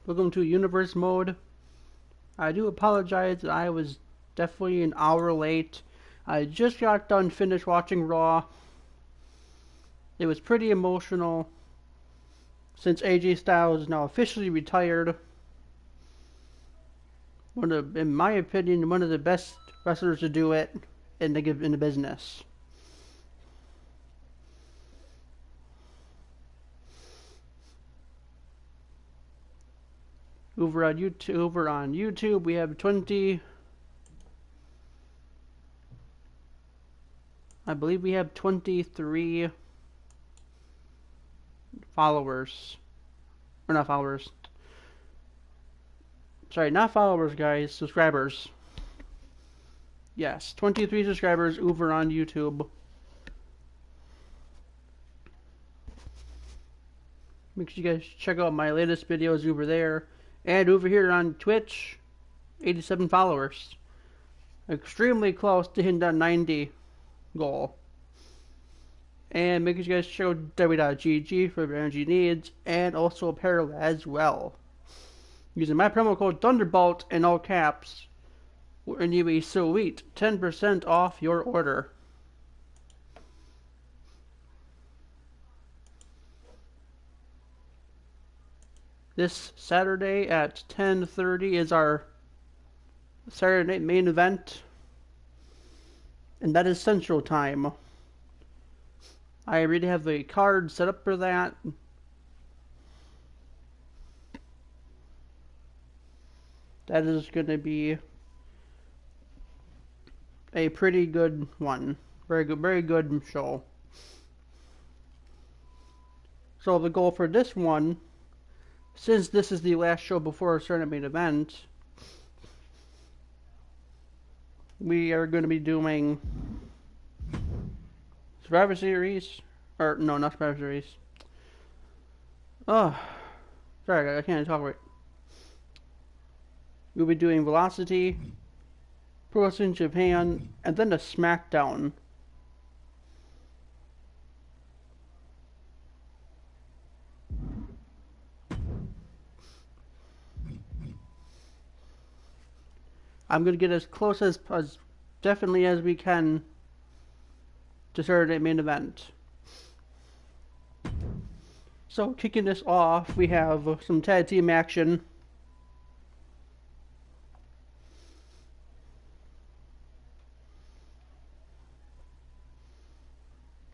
Welcome to Universe Mode. I do apologize that I was definitely an hour late. I just got done finished watching Raw. It was pretty emotional since AJ Styles is now officially retired. In my opinion, one of the best wrestlers to do it in the business. Over on YouTube, we have 20. I believe we have 23 followers. Or not followers. Sorry, not followers, guys. Subscribers. Yes, 23 subscribers over on YouTube. Make sure you guys check out my latest videos over there. And over here on Twitch, 87 followers. Extremely close to hitting that 90 goal. And make sure you guys check out w.gg for your energy needs and also apparel as well. Using my promo code Thunderbolt in all caps will earn you a sweet 10% off your order. This Saturday at 10:30 is our Saturday night main event, and that is Central Time. I already have the card set up for that. That is going to be a pretty good one. Very good show. So the goal for this one, since this is the last show before our Saturday main event, we are going to be doing Survivor Series, or no, not Survivor Series. Oh, sorry, I can't talk right. We'll be doing Velocity, Pro Wrestling Japan, and then the SmackDown. I'm going to get as close as definitely as we can to Saturday main event. So kicking this off, we have some tag team action.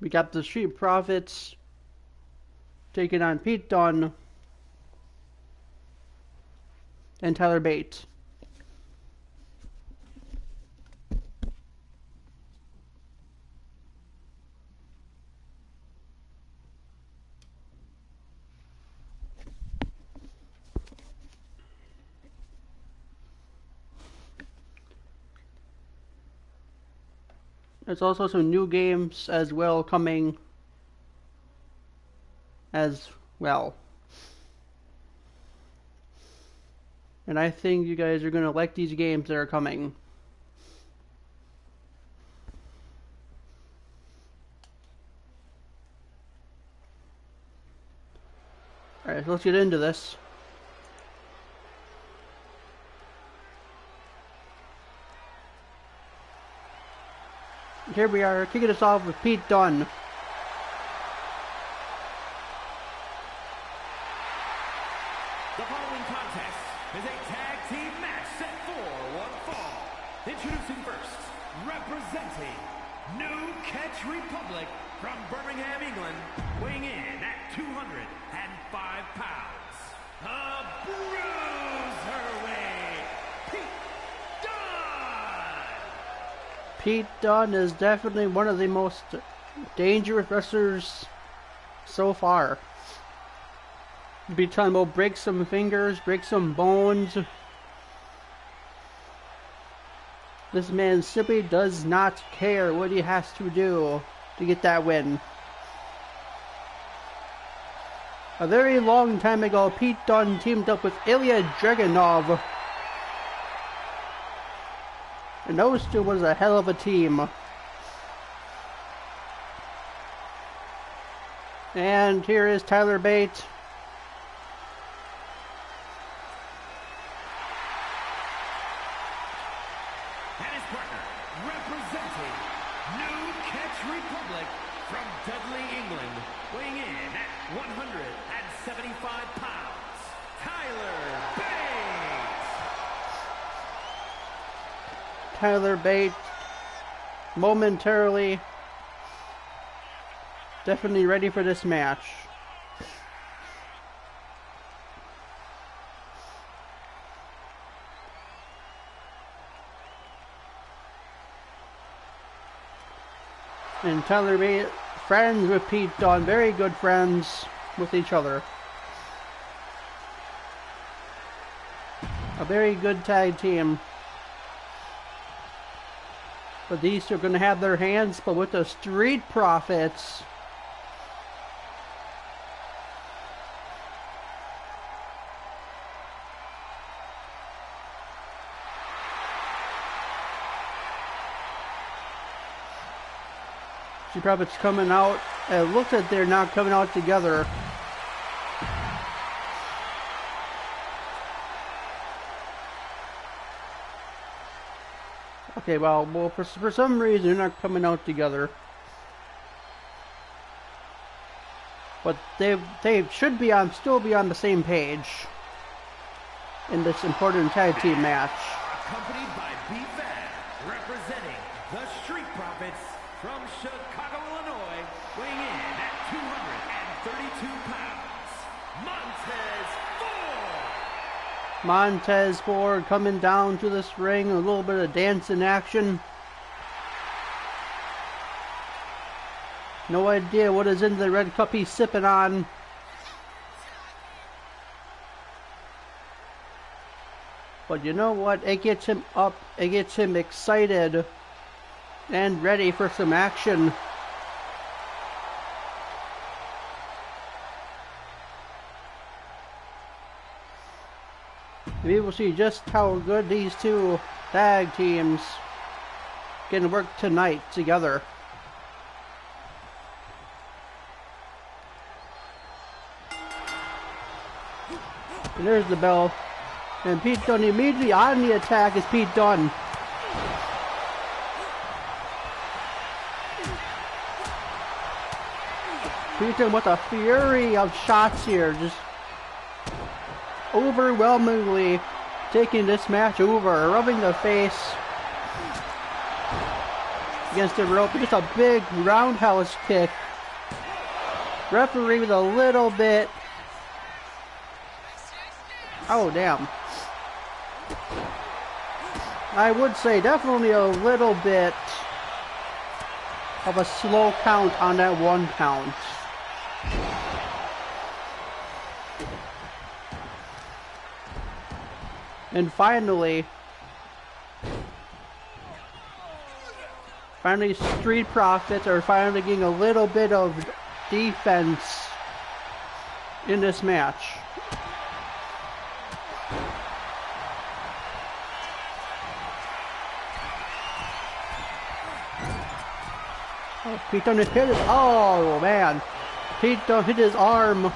We got the Street Profits taking on Pete Dunne and Tyler Bate. There's also some new games as well coming as well. And I think you guys are going to like these games that are coming. Alright, so let's get into this. Here we are, kicking us off with Pete Dunne. The following contest is a tag team match set for one fall. Introducing first, representing New Catch Republic from Birmingham, England, weighing in at 205 pounds, a bruiserweight, Pete Dunne. Pete Dunne is definitely one of the most dangerous wrestlers so far. Be talking about break some fingers, break some bones. This man simply does not care what he has to do to get that win. A very long time ago, Pete Dunne teamed up with Ilya Dragunov. And those two was a hell of a team. And here is Tyler Bate. And his partner, representing New Catch Republic from Dudley, England, weighing in at 175 pounds, Tyler Bates. Tyler Bates, momentarily, definitely ready for this match. And Tyler Bates, friends with Pete Dunne, very good friends with each other. A very good tag team. But these two are going to have their hands full with the Street Profits. Street Profits coming out. It looks like they're not coming out together. Okay, well, for some reason they're not coming out together. But they should be still be on the same page in this important tag team match. Accompanied by B-Fab, representing the Street Profits from Chicago, Illinois, weighing in at 232 pounds, Montez Ford. Montez Ford coming down to this ring, a little bit of dancing action. No idea what is in the red cup he's sipping on. But you know what? It gets him up, it gets him excited and ready for some action. We will see just how good these two tag teams can work tonight together. And there's the bell. And Pete Dunne immediately on the attack is Pete Dunne. Pete Dunne with a fury of shots here, just overwhelmingly taking this match over, rubbing the face against the rope. Just a big roundhouse kick. Referee with a little bit. Oh, damn. I would say definitely a little bit of a slow count on that 1 count. And finally, Street Profits are finally getting a little bit of defense in this match. Oh, Pete Dunne hit his, oh man, Pete Dunne hit his arm.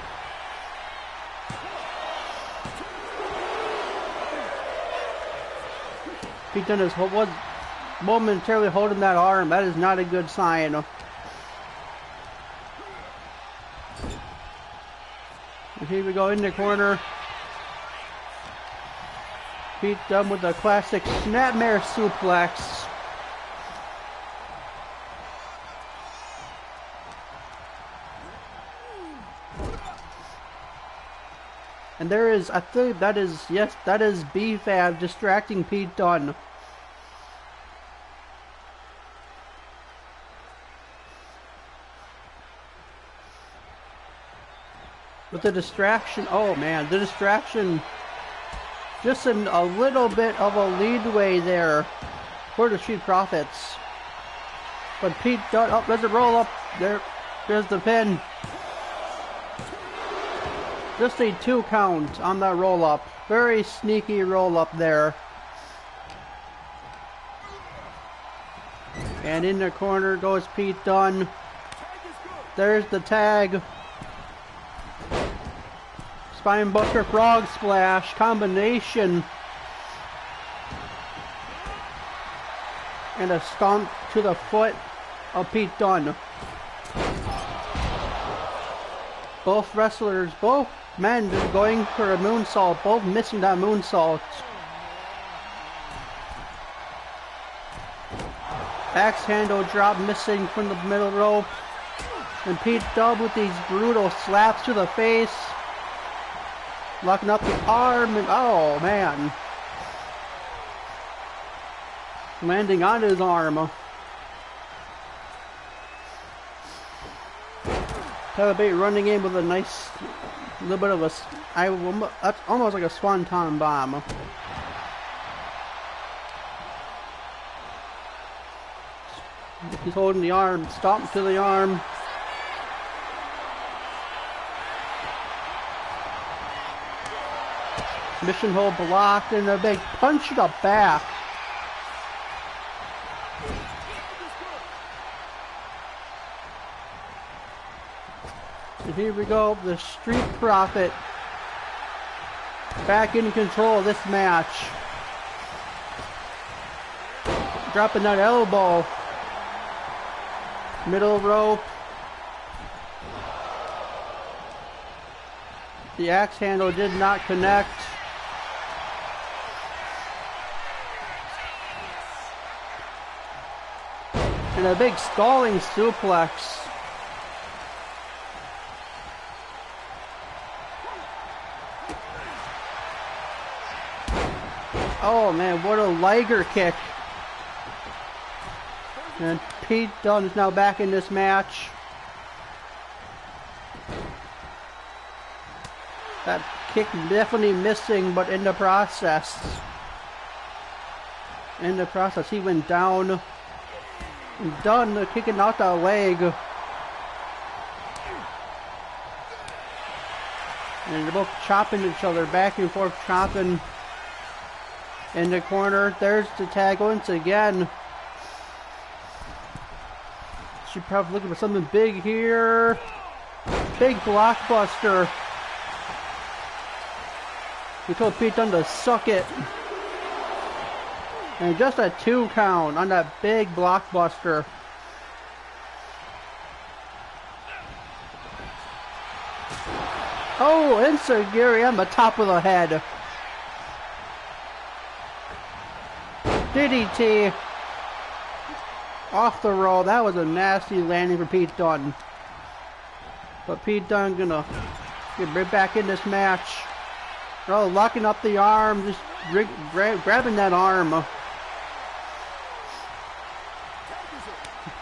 Pete Dunne was momentarily holding that arm. That is not a good sign. And here we go in the corner. Pete Dunne with a classic snapmare suplex. And there is, I think that is, yes, that is B-Fab distracting Pete Dunne. With the distraction, oh man, the distraction, just a little bit of a leadway there for the Street Profits. But Pete Dunne, oh, there's a roll up, there's the pin. Just a 2 count on that roll up. Very sneaky roll up there. And in the corner goes Pete Dunne. There's the tag. Spinebuster Frog Splash combination. And a stomp to the foot of Pete Dunne. Both wrestlers, both men just going for a moonsault, both missing that moonsault. Axe handle drop missing from the middle rope. And Pete Dunne with these brutal slaps to the face. Locking up the arm and oh man. Landing on his arm. Tyler Bate running in with a nice little bit of a, that's almost like a swanton bomb. He's holding the arm, stomp to the arm. Mission hold blocked and a big punch to the back. And here we go, the Street Profit back in control of this match. Dropping that elbow. Middle rope. The axe handle did not connect. And a big stalling suplex. Oh man, what a Liger kick. And Pete Dunne is now back in this match. That kick definitely missing, but in the process. He went down. Dunne kicking out that leg. And they're both chopping each other, back and forth chopping. In the corner, there's the tag once again. She's probably looking for something big here. Big blockbuster. He told Pete Dunne to suck it. And just a 2 count on that big blockbuster. Oh, Enziguri on the top of the head. DDT. Off the roll. That was a nasty landing for Pete Dunne. But Pete Dunne gonna get right back in this match. Oh, locking up the arm. Just grabbing that arm.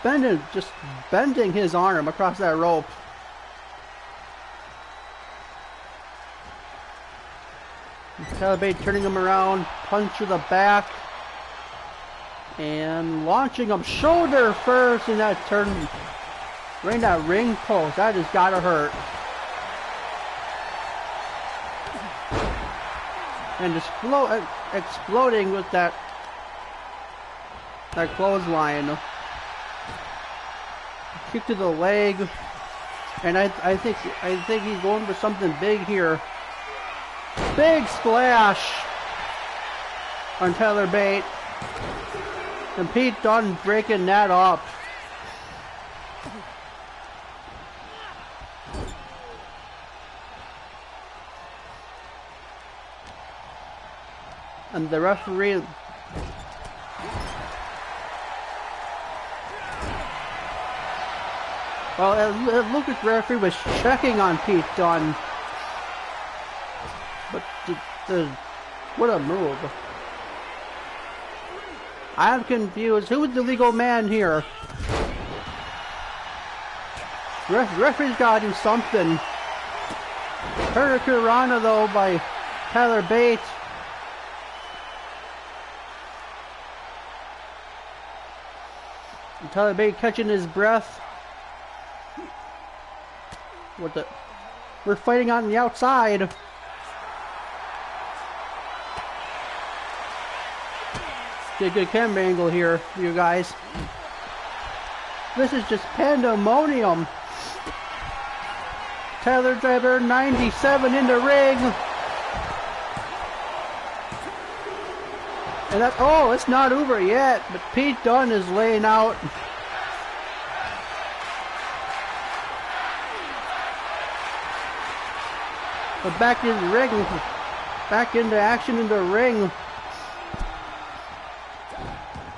Bending his arm across that rope. Tyler Bate turning him around, punch to the back, and launching him shoulder first in that turn. Right in that ring post. That has gotta hurt. And exploding with that clothesline. Kick to the leg, and I think he's going for something big here. Big splash on Tyler Bate, and Pete Dunne breaking that up. And the referee. Well, it looked like the referee was checking on Pete Dunne. But what a move. I'm confused. Who is the legal man here? Referee's got to do something. Hurricanrana though by Tyler Bate. And Tyler Bate catching his breath. What the? We're fighting on the outside. Get a good camera angle here for you guys. This is just pandemonium. Tyler Driver 97 in the ring. And that, oh, it's not over yet, but Pete Dunne is laying out. But back in the ring, back into action in the ring.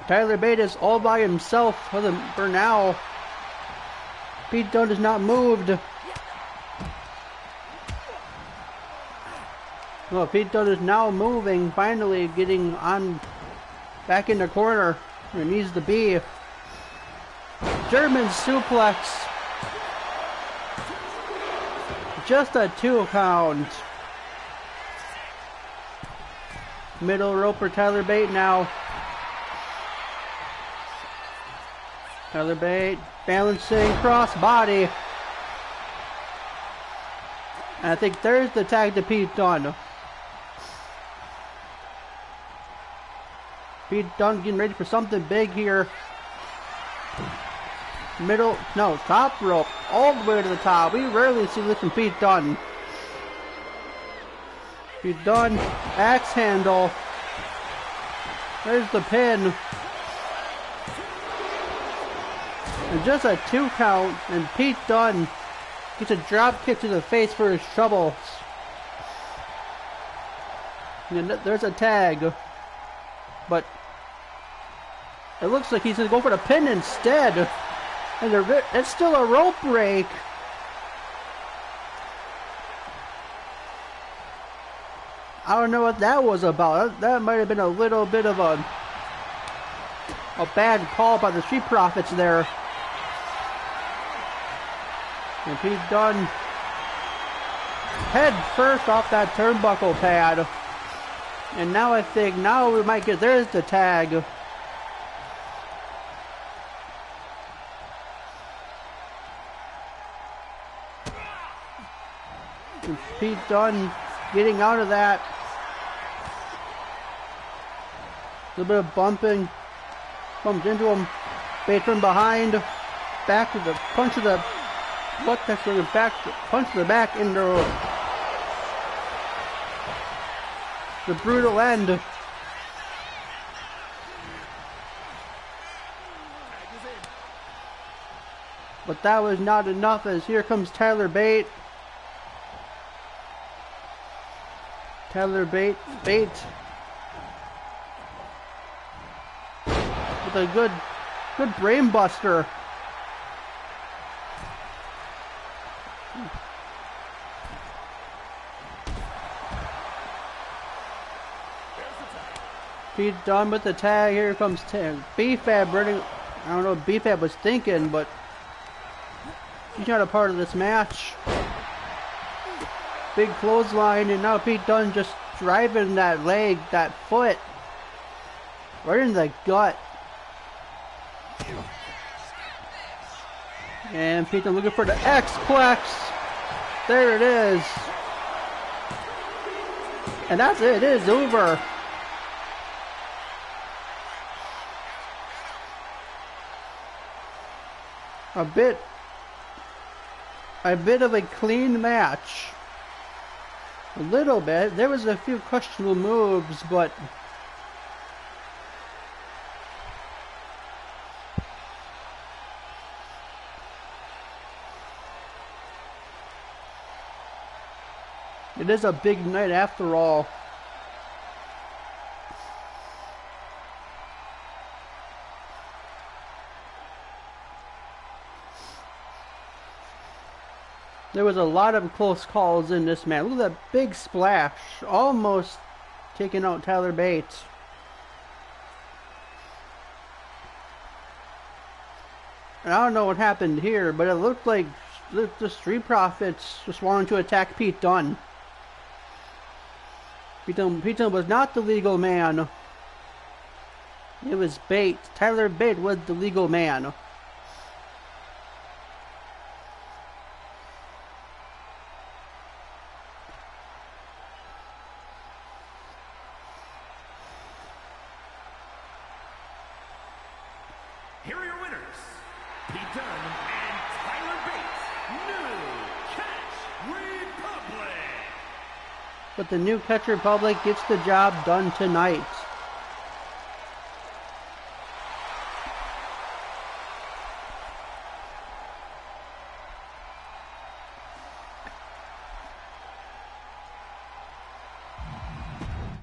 Tyler Bate is all by himself for now. Pete Dunne is not moved. Well, Pete Dunne is now moving, finally getting on back in the corner where he needs to be. German suplex. Just a 2 count. Middle rope for Tyler Bate now. Tyler Bate balancing cross body. And I think there's the tag to Pete Dunne. Pete Dunne getting ready for something big here. Top rope, all the way to the top. We rarely see this from Pete Dunne. Pete Dunne, axe handle. There's the pin. And just a 2 count, and Pete Dunne gets a drop kick to the face for his troubles. And there's a tag. But it looks like he's going to go for the pin instead. And it's still a rope break. I don't know what that was about. That might have been a little bit of a bad call by the Street Profits there. And Pete Dunne head first off that turnbuckle pad. And now I think, now we might get, there's the tag. And Pete Dunne getting out of that. A little bit of bumping. Bumped into him. Bate from behind. Back to the punch of the... What? That's going back. Punch to the back into the brutal end. But that was not enough, as here comes Tyler Bate. Tyler Bate with a good brain buster. Pete Dunne with the tag. Here comes B-Fab running. I don't know what B-Fab was thinking, but he's not a part of this match. Big clothesline, and now Pete Dunne just driving that leg, that foot, right in the gut. And Pete Dunne looking for the X-Plex. There it is. And that's it. It is over. A bit of a clean match. A little bit. There was a few questionable moves, but it is a big night after all. There was a lot of close calls in this match. Look at that big splash. Almost taking out Tyler Bate. And I don't know what happened here, but it looked like the Street Profits just wanted to attack Pete Dunne. Pete Dunne was not the legal man. It was Bate. Tyler Bate was the legal man. Here are your winners, Pete Dunne and Tyler Bate, New Catch Republic. But the New Catch Republic gets the job done tonight.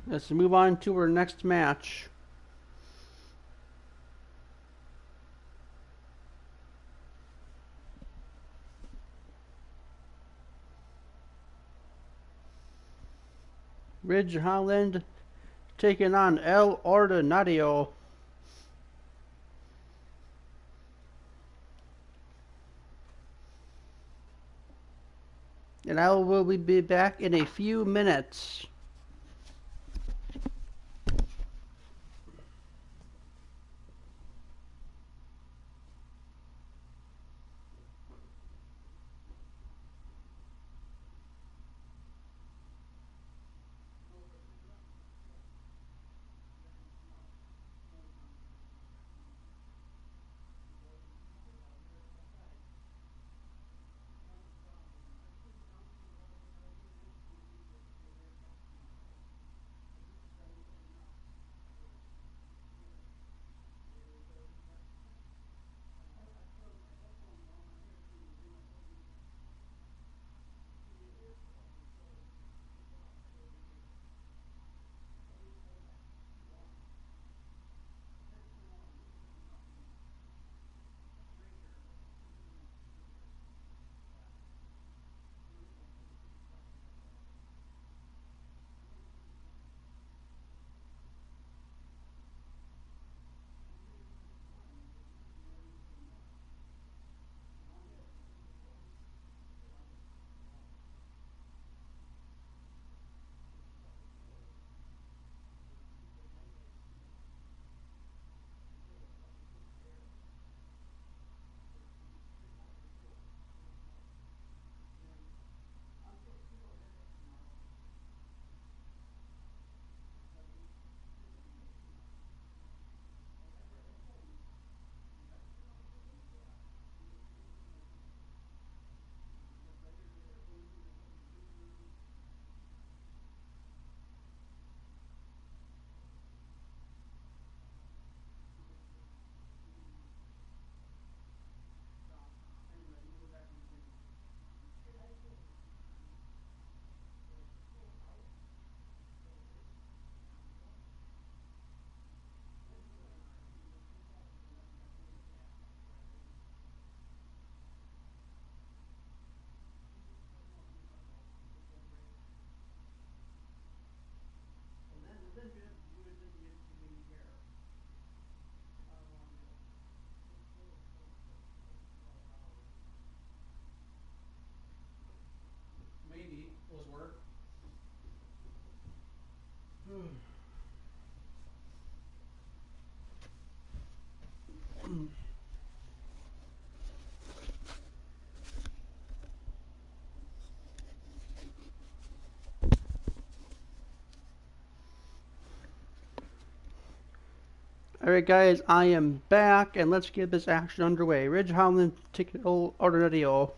Let's move on to our next match. Ridge Holland taking on El Ordinario. And I will be back in a few minutes. Maybe those work. Alright guys, I am back and let's get this action underway. Ridge Holland taking El Ordinario.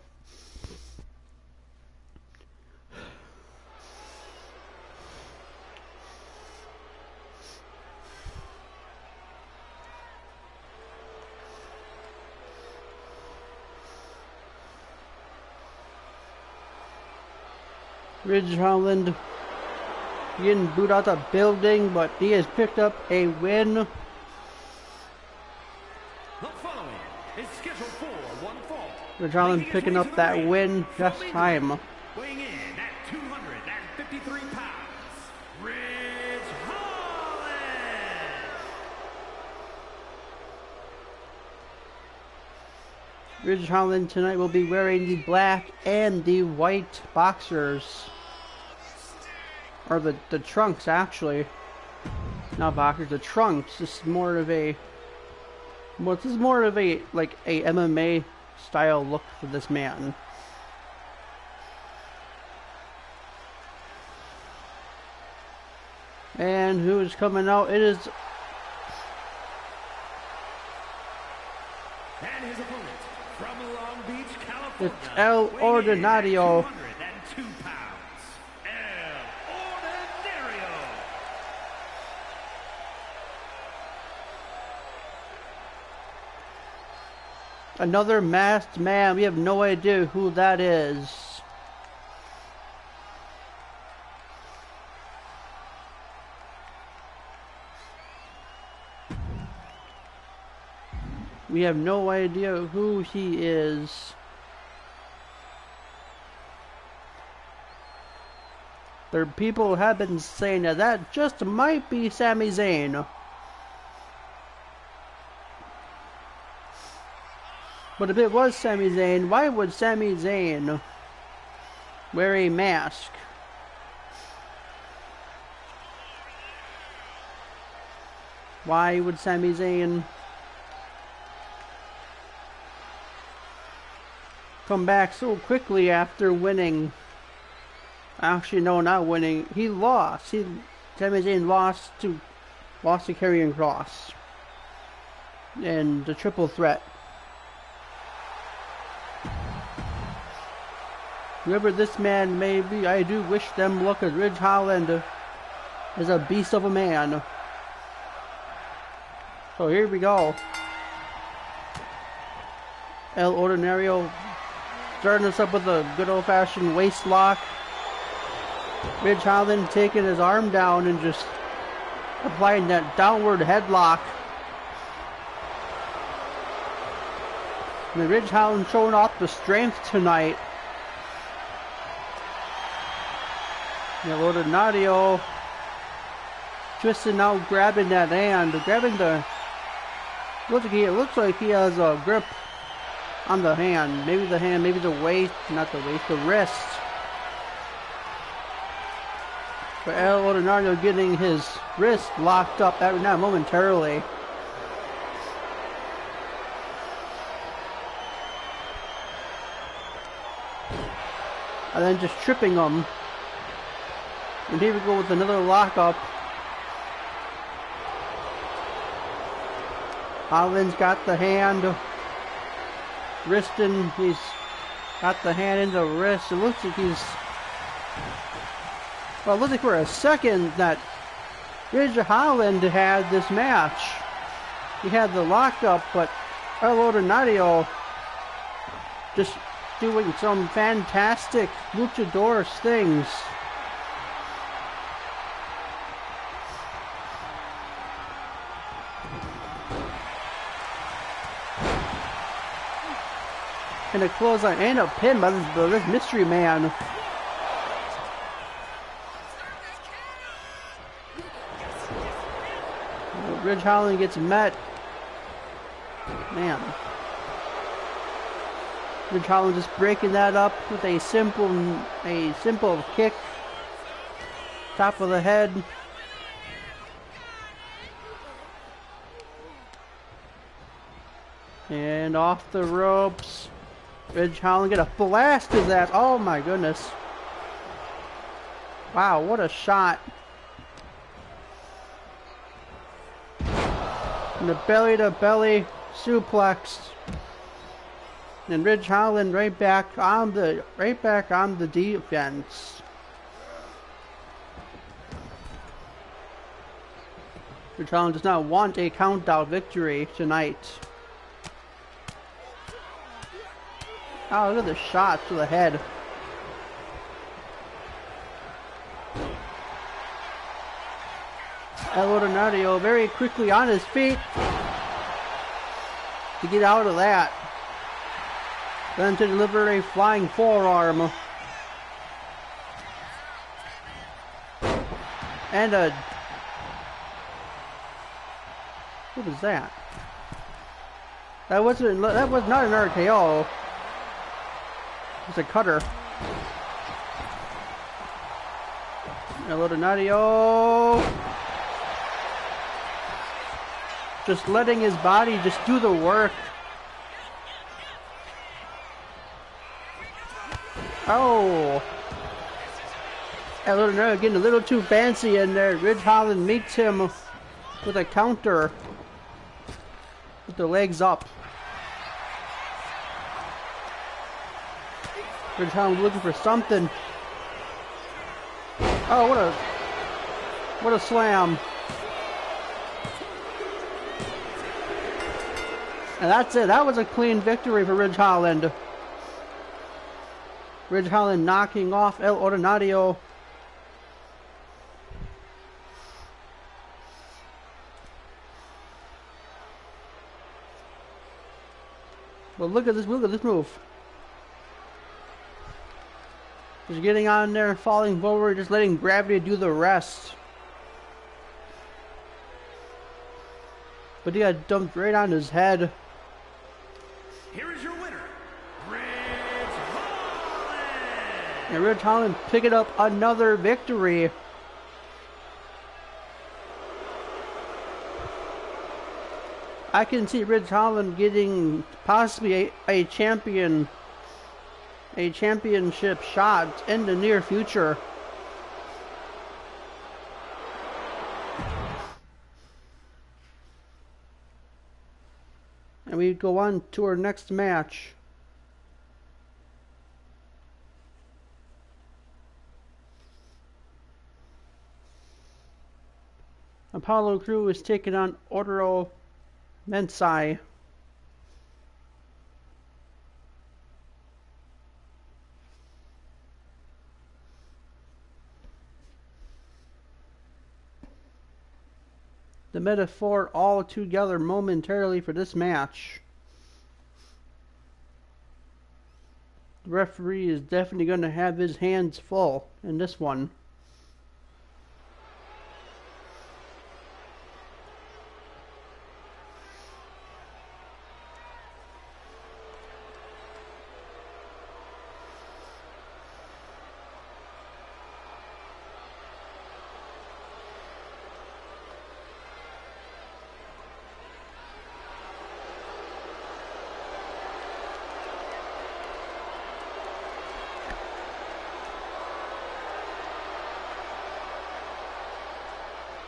Ridge Holland getting booed out the building, but he has picked up a win. The following is scheduled for one fall. Ridge Holland picking up that win this time. Weighing in at 253 pounds, Ridge Holland. Ridge Holland tonight will be wearing the black and the white boxers. Or the trunks, actually. Not boxers, the trunks. This is more of a... Well, this is more of a, like, a MMA style look for this man. And who's coming out? It is... And his opponent from Long Beach, California. It's El Ordinario. 202 pounds. El Ordinario. Another masked man. We have no idea who that is. We have no idea who he is. There people have been saying that just might be Sami Zayn. But if it was Sami Zayn, why would Sami Zayn wear a mask? Why would Sami Zayn come back so quickly after winning? Actually, no, not winning. He lost. Sami Zayn lost to Karrion Kross in the triple threat. Whoever this man may be, I do wish them luck, as Ridge Holland is a beast of a man. So here we go. El Ordinario starting us up with a good old-fashioned waist lock. Ridge Holland taking his arm down and just applying that downward headlock. And Ridge Holland showing off the strength tonight. El Ordinario twisting now, grabbing that hand, grabbing the. It looks like he has a grip on the hand. Maybe the hand, maybe the waist, not the waist, the wrist. But El Ordinario getting his wrist locked up every now momentarily. And then just tripping him. And here we go with another lockup. Holland's got the hand. Wristing, he's got the hand in the wrist. It looks like he's. Well, it looks like for a second that Ridge Holland had this match. He had the lockup, but El Ordinario just doing some fantastic luchador things. And a clothesline and a pin by this mystery man. Ridge Holland gets met. Man. Ridge Holland just breaking that up with a simple kick. Top of the head. And off the ropes. Ridge Holland get a blast to that. Oh my goodness. Wow, what a shot. And the belly to belly suplex. And Ridge Holland right back on the defense. Ridge Holland does not want a count-out victory tonight. Oh, look at the shot to the head. El Ordinario very quickly on his feet to get out of that. Then to deliver a flying forearm. And a... What was that? That was not an RKO. It's a cutter. El Ordinario. Just letting his body just do the work. Oh. El Ordinario getting a little too fancy in there. Ridge Holland meets him with a counter. With the legs up. Ridge Holland looking for something. Oh, what a slam. And that's it. That was a clean victory for Ridge Holland. Ridge Holland knocking off El Ordinario. But look at this move. Just getting on there, falling forward, just letting gravity do the rest. But he got dumped right on his head. Here is your winner, Ridge Holland. And Ridge Holland picking up another victory. I can see Ridge Holland getting possibly a championship shot in the near future. And we go on to our next match. Apollo Crews is taking on Oro Mensah. The metaphor all together momentarily for this match. The referee is definitely going to have his hands full in this one.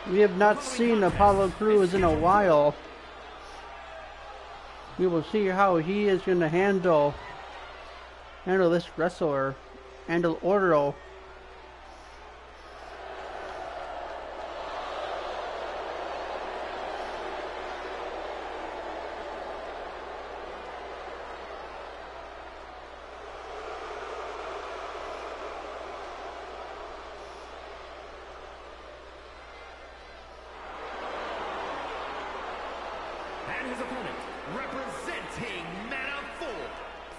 We have not seen Apollo Crews in a while. We will see how he is going to handle this wrestler, handle Oro. His opponent, representing Manafort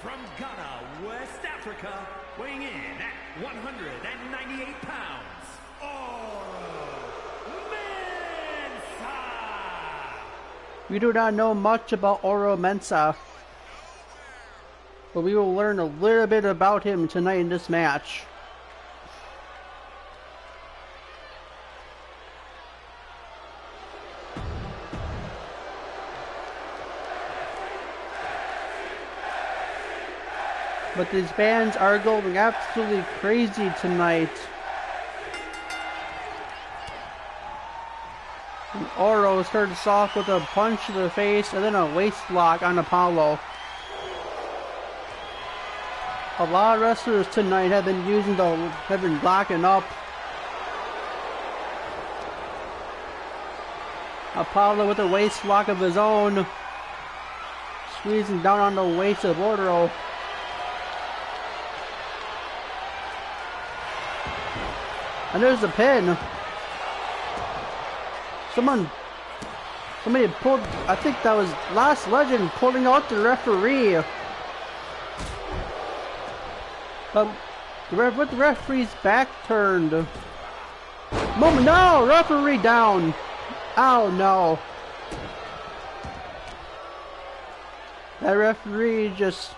from Ghana, West Africa, weighing in at 198 pounds, Oro Mensah. We do not know much about Oro Mensah, but we will learn a little bit about him tonight in this match. But these bands are going absolutely crazy tonight. And Oro starts off with a punch to the face and then a waist lock on Apollo. A lot of wrestlers tonight have been blocking up. Apollo with a waist lock of his own, squeezing down on the waist of Oro. And there's the pin. Somebody pulled, I think that was Last Legend pulling out the referee. With the referee's back turned. No, referee down. Oh no. That referee just,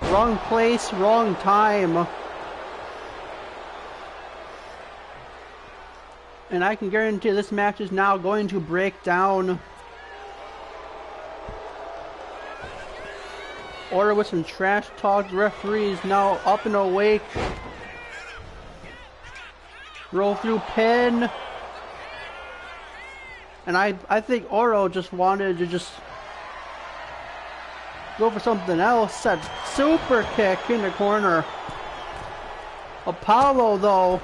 wrong place, wrong time. And I can guarantee this match is now going to break down. Oro with some trash talk. The referee is now up and awake. Roll through pin. And I think Oro just wanted to just go for something else. That super kick in the corner. Apollo though,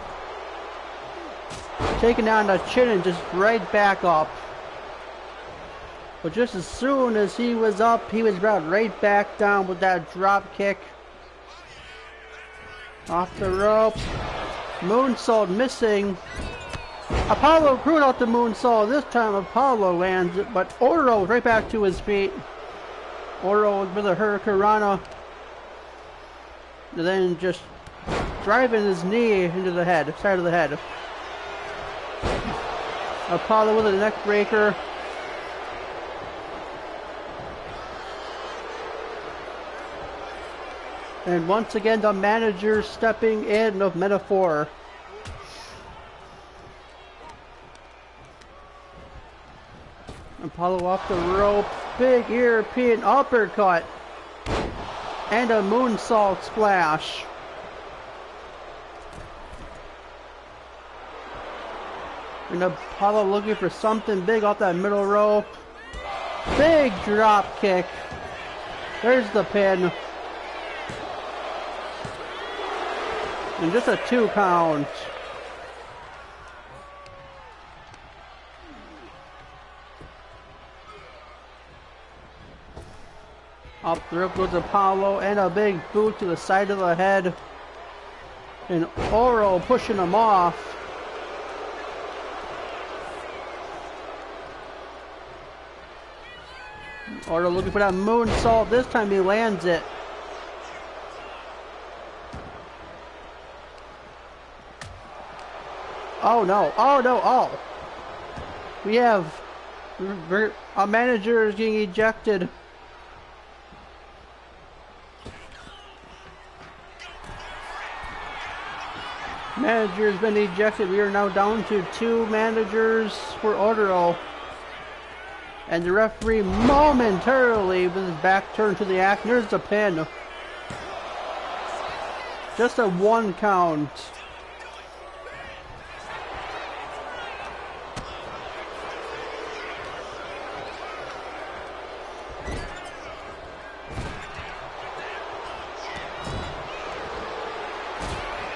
taking down the chin and just right back up. But just as soon as he was up, he was brought right back down with that drop kick. Off the ropes. Moonsault missing. Apollo Crews out the moonsault. This time Apollo lands it, but Oro right back to his feet. Oro with a Hurricanrana. And then just driving his knee into the head, side of the head. Apollo with a neck breaker. And once again, the manager stepping in of Metaphor. Apollo off the rope. Big European uppercut. And a moonsault splash. And Apollo looking for something big off that middle rope. Big drop kick. There's the pin. And just a 2 count. Up the rope goes Apollo and a big boot to the side of the head. And Oro pushing him off. Oro looking for that moonsault. This time he lands it. Oh no, oh no, oh. We have our manager is getting ejected. Manager has been ejected. We are now down to 2 managers for Oro. And the referee momentarily with his back turned to the act. There's the pin. Just a 1 count.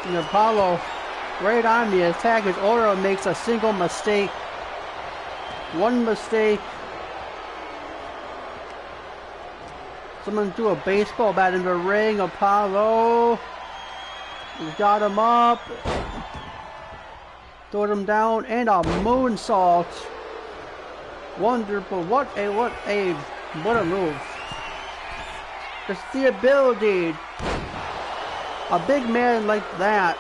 And Apollo right on the attack as Oro makes a single mistake. 1 mistake. Someone threw a baseball bat in the ring. Apollo got him up. Threw him down and a moonsault. Wonderful. What a move. Just the ability. A big man like that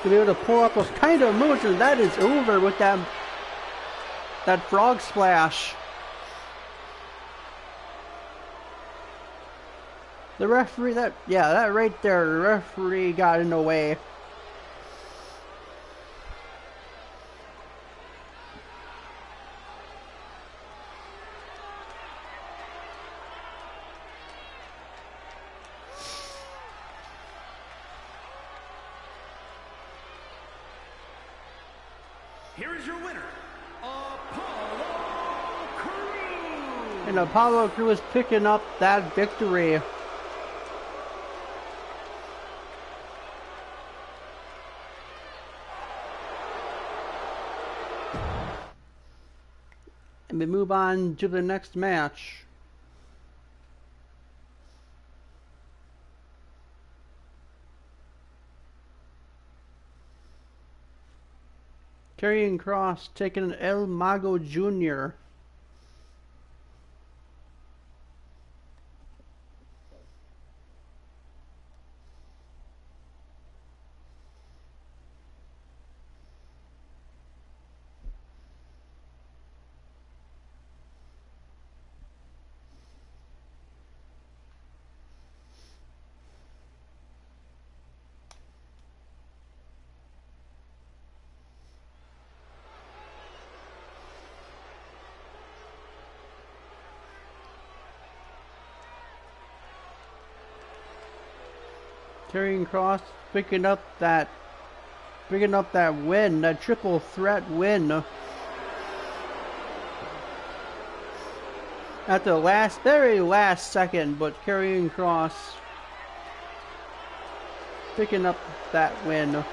to be able to pull up those kind of moves, and that is over with that frog splash. The referee, that right there, the referee got in the way. Here is your winner, Apollo Crews. And Apollo Crews is picking up that victory. And we move on to the next match. Karrion Kross taking El Mago Jr. Karrion Kross picking up that win, that triple threat win. At the very last second, but Karrion Kross picking up that win.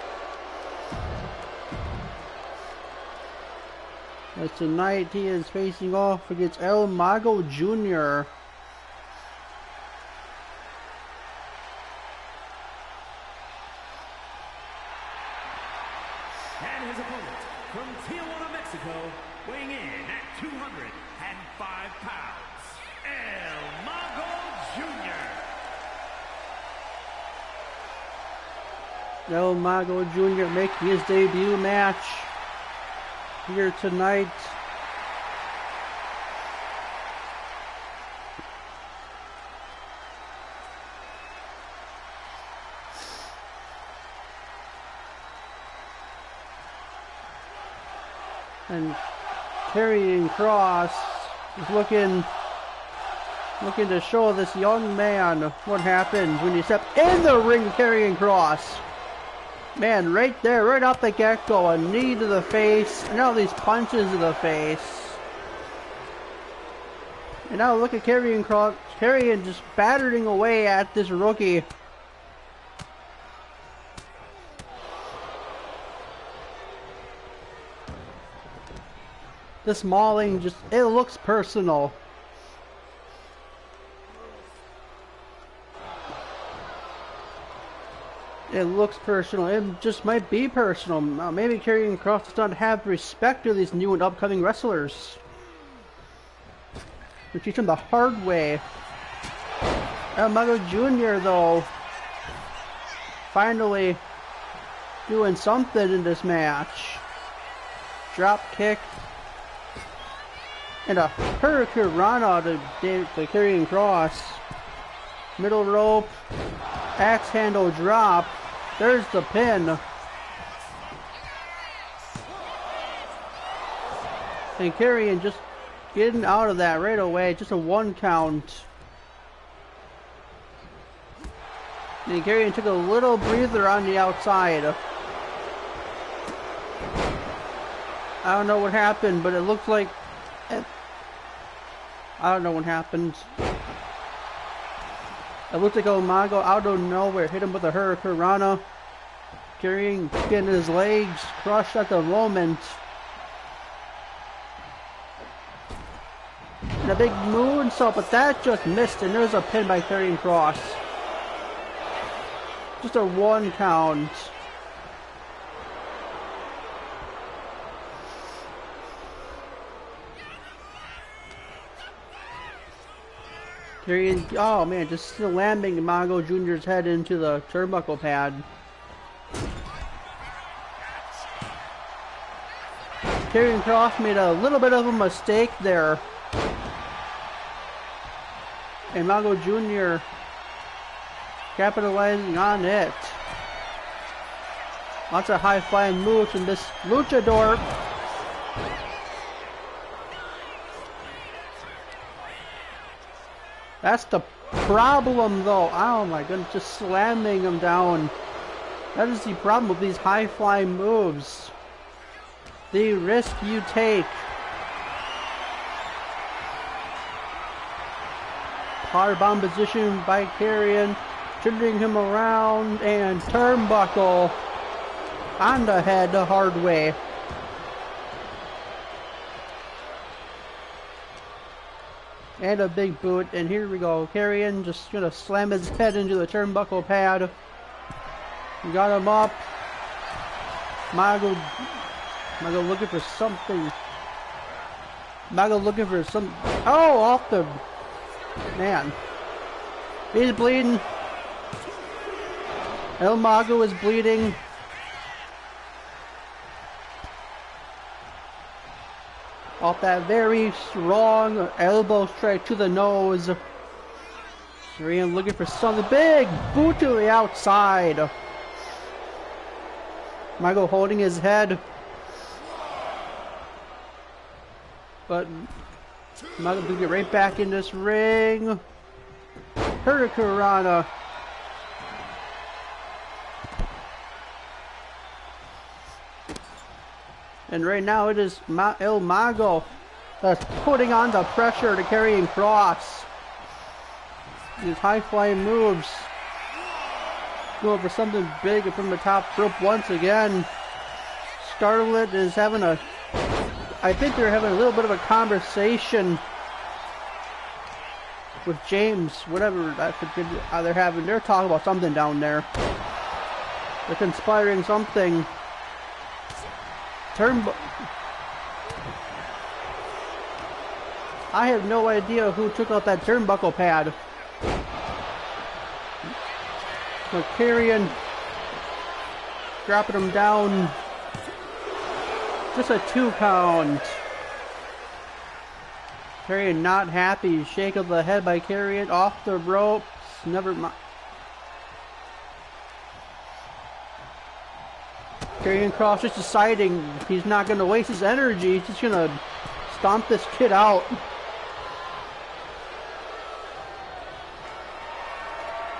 But tonight he is facing off against El Mago Jr. And his opponent from Tijuana, Mexico, weighing in at 205 pounds, El Mago Jr. El Mago Jr. making his debut match here tonight. And Karrion Kross is looking to show this young man what happens when you step in the ring. Karrion Kross, man, right there, right off the get-go, a knee to the face, and all these punches to the face. And now look at Karrion Kross, Karrion just battering away at this rookie. This mauling just, it looks personal. It looks personal. It just might be personal. Maybe Karrion Kross does not have respect to these new and upcoming wrestlers. We teach him the hard way. El Mago Jr. though, finally doing something in this match. Drop kick. And a Hurricane Rana to Karrion Kross. Middle rope. Axe handle drop. There's the pin. And Karrion just getting out of that right away. Just a 1 count. And Karrion took a little breather on the outside. I don't know what happened, but it looks like... I don't know what happened. It looks like El Mago out of nowhere hit him with a Hurricane Rana. Karrion getting his legs crushed at the moment. And a big moonsault, but that just missed, and there's a pin by Karrion Kross. Just a 1 count. Karrion, oh man, just slamming Mago Jr.'s head into the turnbuckle pad. Karrion Kross made a little bit of a mistake there. And Mago Jr. capitalizing on it. Lots of high-flying moves from this luchador. That's the problem though. Oh my goodness, just slamming them down. That is the problem with these high-flying moves. The risk you take. Powerbomb position by Karrion, turning him around, and turnbuckle on the head the hard way. And a big boot, and here we go. Karrion just gonna slam his head into the turnbuckle pad. Got him up. Mago looking for something. Mago looking for some. Oh, off the man. He's bleeding. El Mago is bleeding. Off that very strong elbow strike to the nose. Karrion looking for something big. Boot to the outside. Mago holding his head. But Mago to get right back in this ring. Hurricane Rana. And right now it is El Mago that's putting on the pressure to Karrion Kross. These high-flying moves. Going for something big from the top rope once again. Scarlett is having a... I think they're having a little bit of a conversation with James, whatever they're having. They're talking about something down there. They're conspiring something. I have no idea who took out that turnbuckle pad. But Karrion dropping him down. Just a 2 count. Karrion not happy. Shake of the head by Karrion off the ropes. Never mind. Karrion Kross just deciding he's not going to waste his energy. He's just going to stomp this kid out.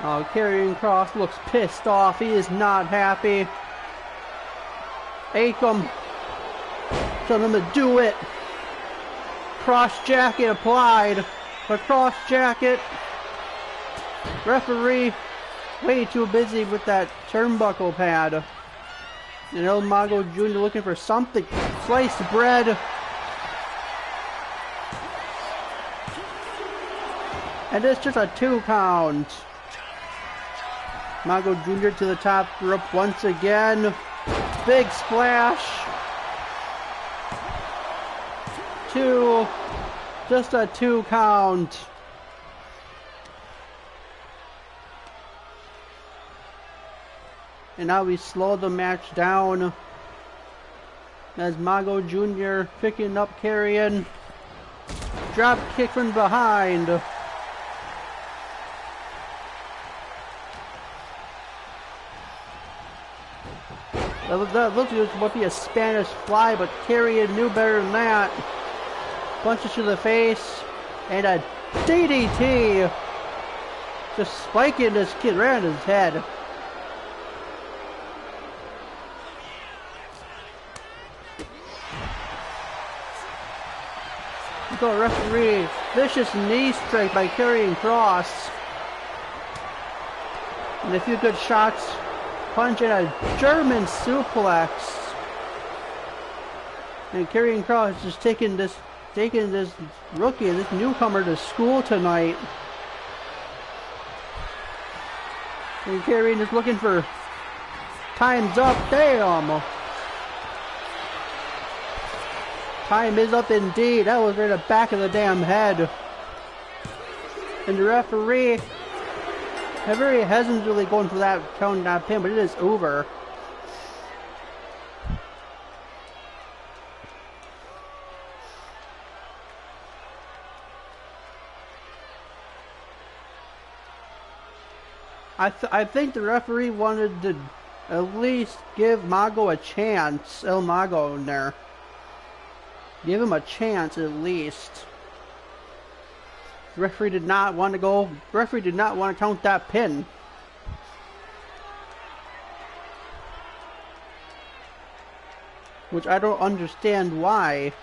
Oh, Karrion Kross looks pissed off. He is not happy. Akam telling him to do it. Cross jacket applied. The cross jacket. Referee way too busy with that turnbuckle pad. And El Mago Jr. looking for something. Sliced bread. And it's just a 2 count. Mago Jr. to the top rope once again. Big splash. 2. Just a 2 count. And now we slow the match down as Mago Jr. picking up Karrion. Drop kick from behind. That looks like it would be a Spanish fly, but Karrion knew better than that. Punches to the face and a DDT. Just spiking this kid right on his head. Go referee. Vicious knee strike by Karrion Kross. And a few good shots. Punch and a German suplex. And Karrion Kross is just taking this rookie, this newcomer to school tonight. And Karrion is looking for time's up. Damn. Time is up indeed. That was right at the back of the damn head. And the referee, very hesitantly going for that count down pin, but it is over. I think the referee wanted to at least give Mago a chance. El Mago in there. Give him a chance at least. The referee did not want to go. The referee did not want to count that pin. Which I don't understand why.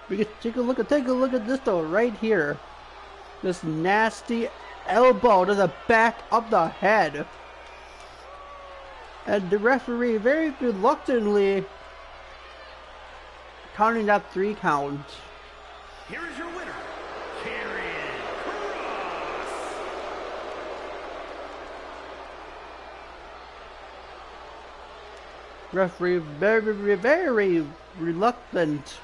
We can take a look at this though, right here. This nasty elbow to the back of the head. And the referee very reluctantly counting that 3 count. Here is your winner, Karrion Kross. Referee very reluctant.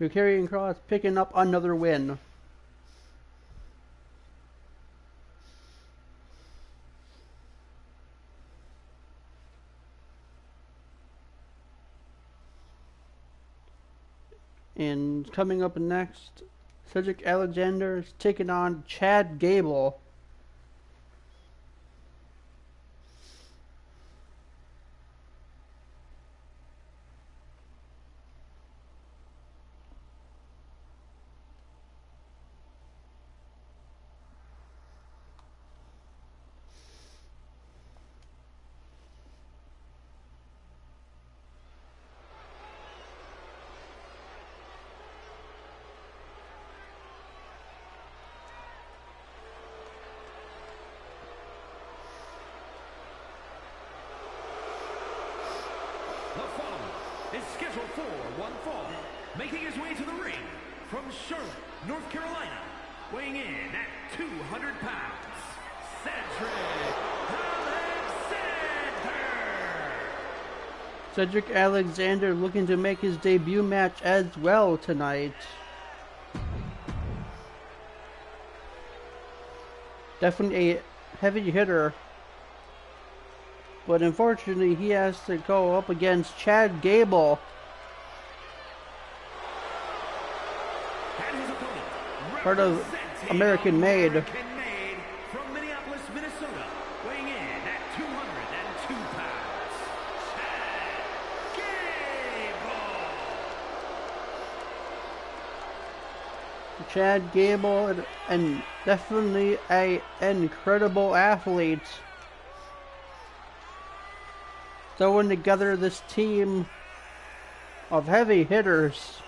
Karrion Kross picking up another win. And coming up next, Cedric Alexander is taking on Chad Gable. Is scheduled for one fall, making his way to the ring from Charlotte, North Carolina, weighing in at 200 pounds, Cedric Alexander looking to make his debut match as well tonight. Definitely a heavy hitter. But unfortunately, he has to go up against Chad Gable. Part of American Made. From Minneapolis, Minnesota, weighing in at 202 pounds, Chad Gable, and definitely an incredible athlete. Throwing together this team of heavy hitters.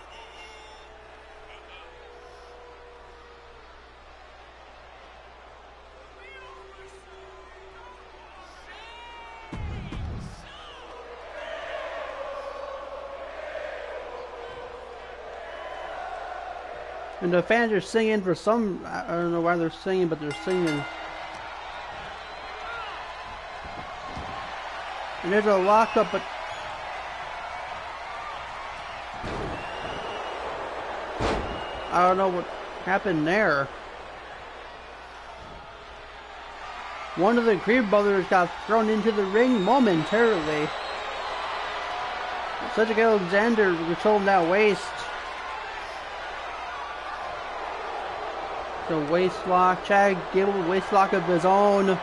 And the fans are singing for some, I don't know why they're singing, but they're singing. And there's a lockup, but I don't know what happened there. One of the Creed brothers got thrown into the ring momentarily. Cedric Alexander controlling that waist. The waist lock, Chad Gable waist lock of his own.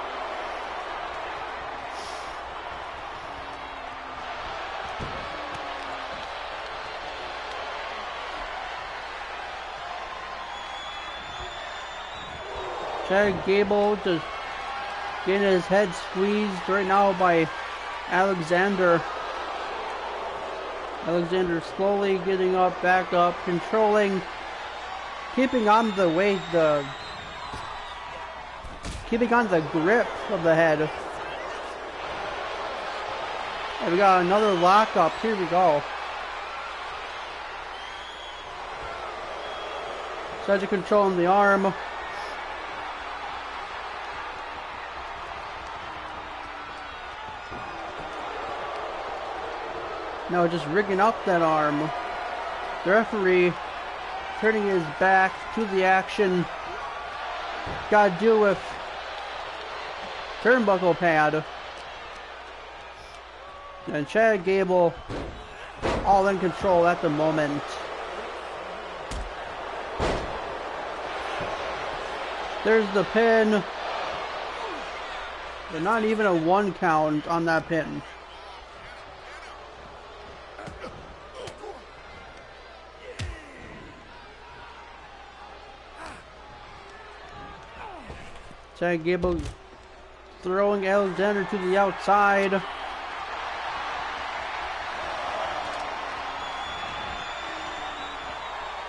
Chad Gable just getting his head squeezed right now by Alexander. Alexander slowly getting up, back up, controlling, keeping on the weight, keeping on the grip of the head. And we got another lockup. Here we go. Cedric controlling the arm. Now just rigging up that arm. The referee turning his back to the action. Got to deal with turnbuckle pad. And Chad Gable all in control at the moment. There's the pin. But not even a 1 count on that pin. Chad Gable throwing Alexander to the outside.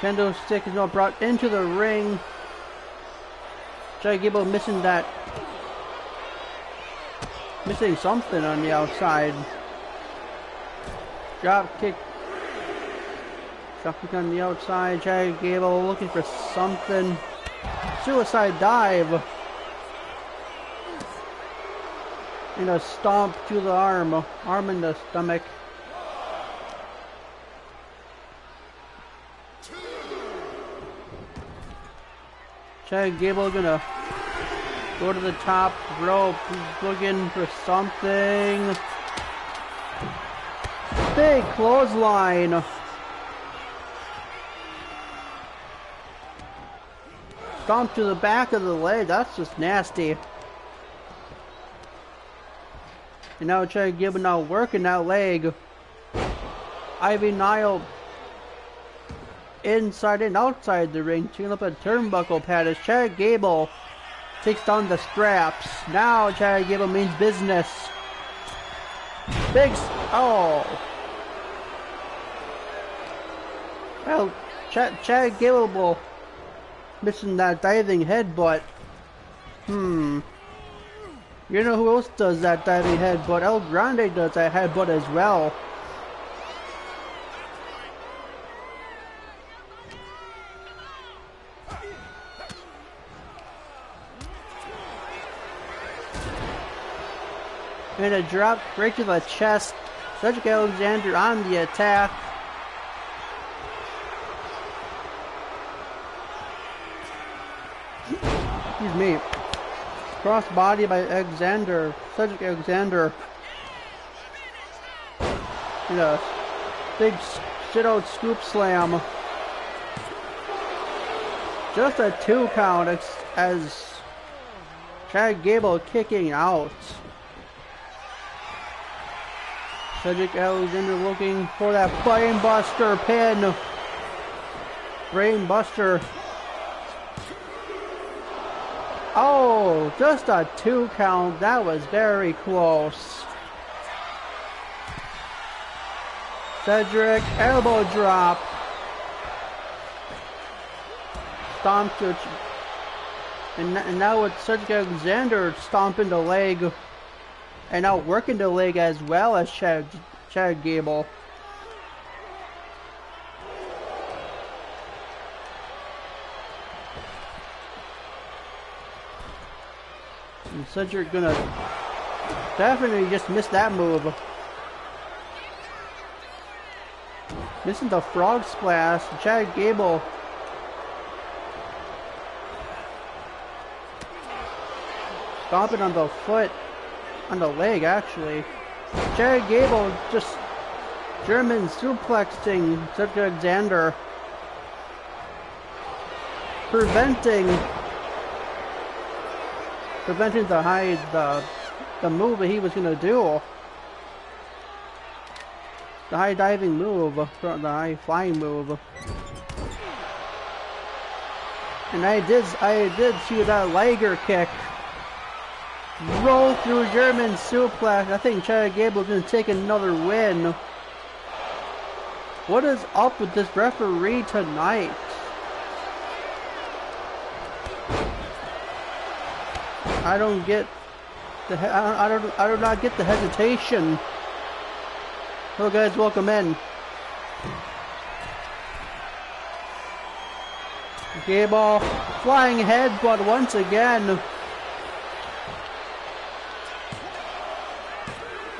Kendo stick is now brought into the ring. Chad Gable missing something on the outside. Drop kick on the outside. Chad Gable looking for something. Suicide dive. And a stomp to the arm in the stomach. Chad Gable gonna go to the top rope, looking for something. Big clothesline. Stomp to the back of the leg, that's just nasty. And now Chad Gable now working that leg. Ivy Nile inside and outside the ring, taking up a turnbuckle pad as Chad Gable takes down the straps. Now Chad Gable means business. Oh. Well, Chad Gable missing that diving headbutt. You know who else does that diving headbutt? El Grande does that headbutt as well. And a drop right to the chest. Cedric Alexander on the attack. Excuse me. Cross body by Alexander. Cedric Alexander. And a big shit out scoop slam. Just a 2 count as Chad Gable kicking out. Cedric Alexander looking for that brainbuster pin. Brainbuster. Oh, just a 2 count. That was very close. Cedric elbow drop. Stomp to, and now with Cedric Alexander stomping the leg, and now working the leg as well as Chad Gable. And Cedric gonna definitely just miss that move. Missing the frog splash. Chad Gable stomping on the foot, on the leg actually. Chad Gable just German suplexing Cedric Alexander, preventing the move that he was gonna do. The high diving move, the high flying move. And I did see that Liger kick. Roll through German suplex. I think Chad Gable's gonna take another win. What is up with this referee tonight? I don't get the I do not get the hesitation. Hello guys, welcome in. Gable flying headbutt once again.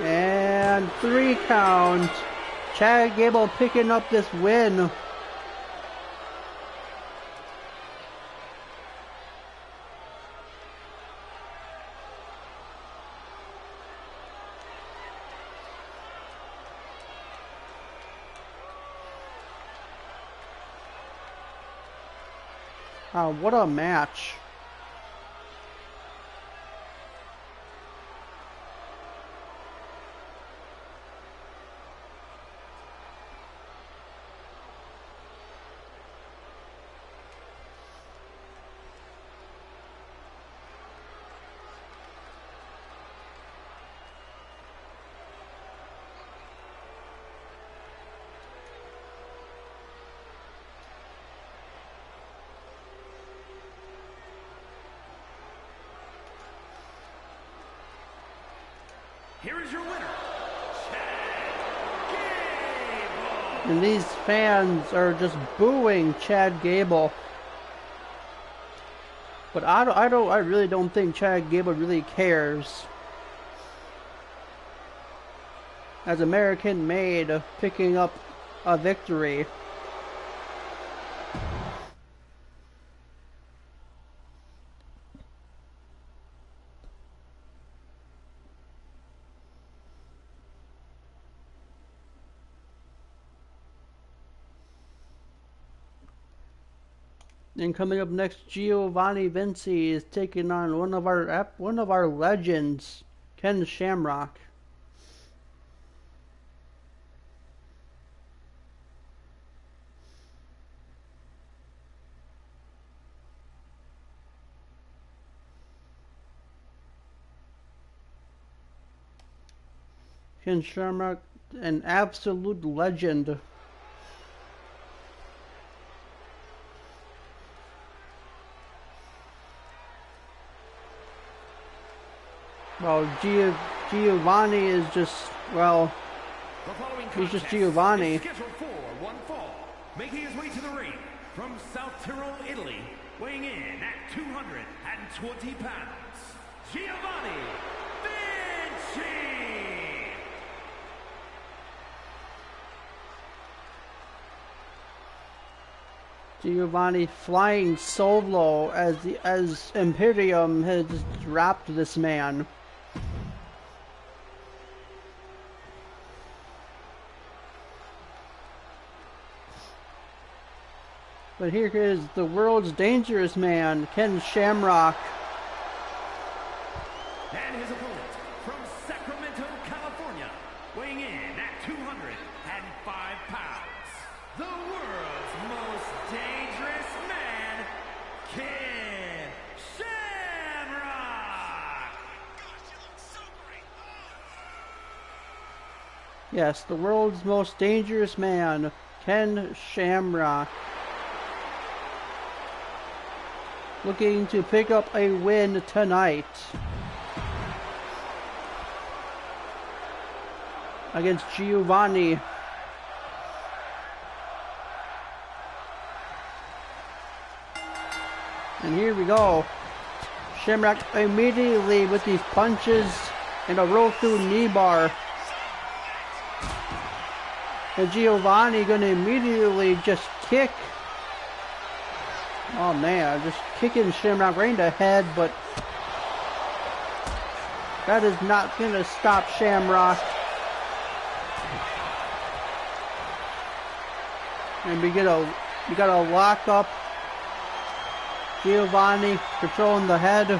And 3 count. Chad Gable picking up this win. What a match. Here is your winner, Chad Gable. And these fans are just booing Chad Gable. But I really don't think Chad Gable really cares. As American made picking up a victory. And coming up next, Giovanni Vinci is taking on one of our legends, Ken Shamrock. Ken Shamrock, an absolute legend. Well, Giovanni is just, well, he's just Giovanni. Scheduled for one fall, making his way to the ring from South Tyrol, Italy, weighing in at 220 pounds, Giovanni Vinci. Giovanni flying solo as Imperium has dropped this man. But here is the world's dangerous man, Ken Shamrock. And his opponent from Sacramento, California, weighing in at 205 pounds, the world's most dangerous man, Ken Shamrock! Yes, the world's most dangerous man, Ken Shamrock. Looking to pick up a win tonight against Giovanni. And here we go. Shamrock immediately with these punches and a roll through knee bar. And Giovanni gonna immediately just kick. Oh man, just kicking Shamrock right in the head, but that is not gonna stop Shamrock. And we gotta lock up Giovanni, controlling the head.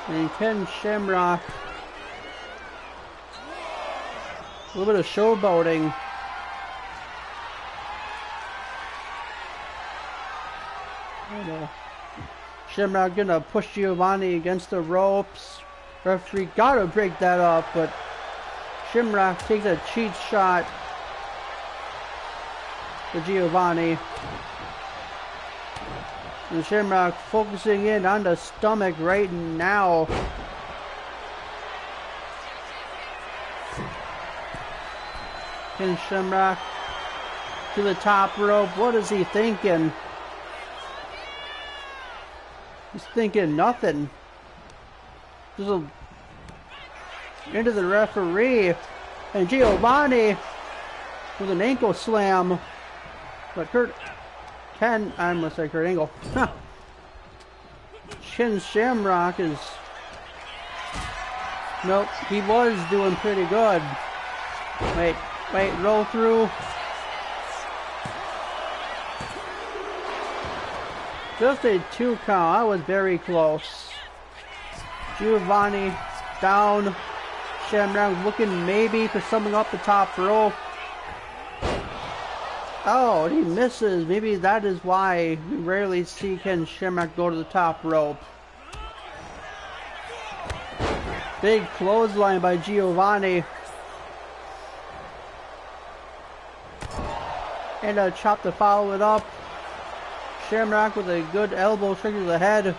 And Ken Shamrock, a little bit of showboating. Shamrock gonna push Giovanni against the ropes. Referee gotta break that up, but Shamrock takes a cheat shot for Giovanni. And Shamrock focusing in on the stomach right now. Ken Shamrock to the top rope. What is he thinking? He's thinking nothing. Just into the referee. And Giovanni with an ankle slam. But I'm gonna say Kurt Angle. Ken Shamrock is... Nope, he was doing pretty good. Wait, roll through. Just a 2 count. I was very close. Giovanni down. Shamrock looking maybe for something up the top rope. Oh, he misses. Maybe that is why we rarely see Ken Shamrock go to the top rope. Big clothesline by Giovanni. And a chop to follow it up. Shamrock with a good elbow straight to the head.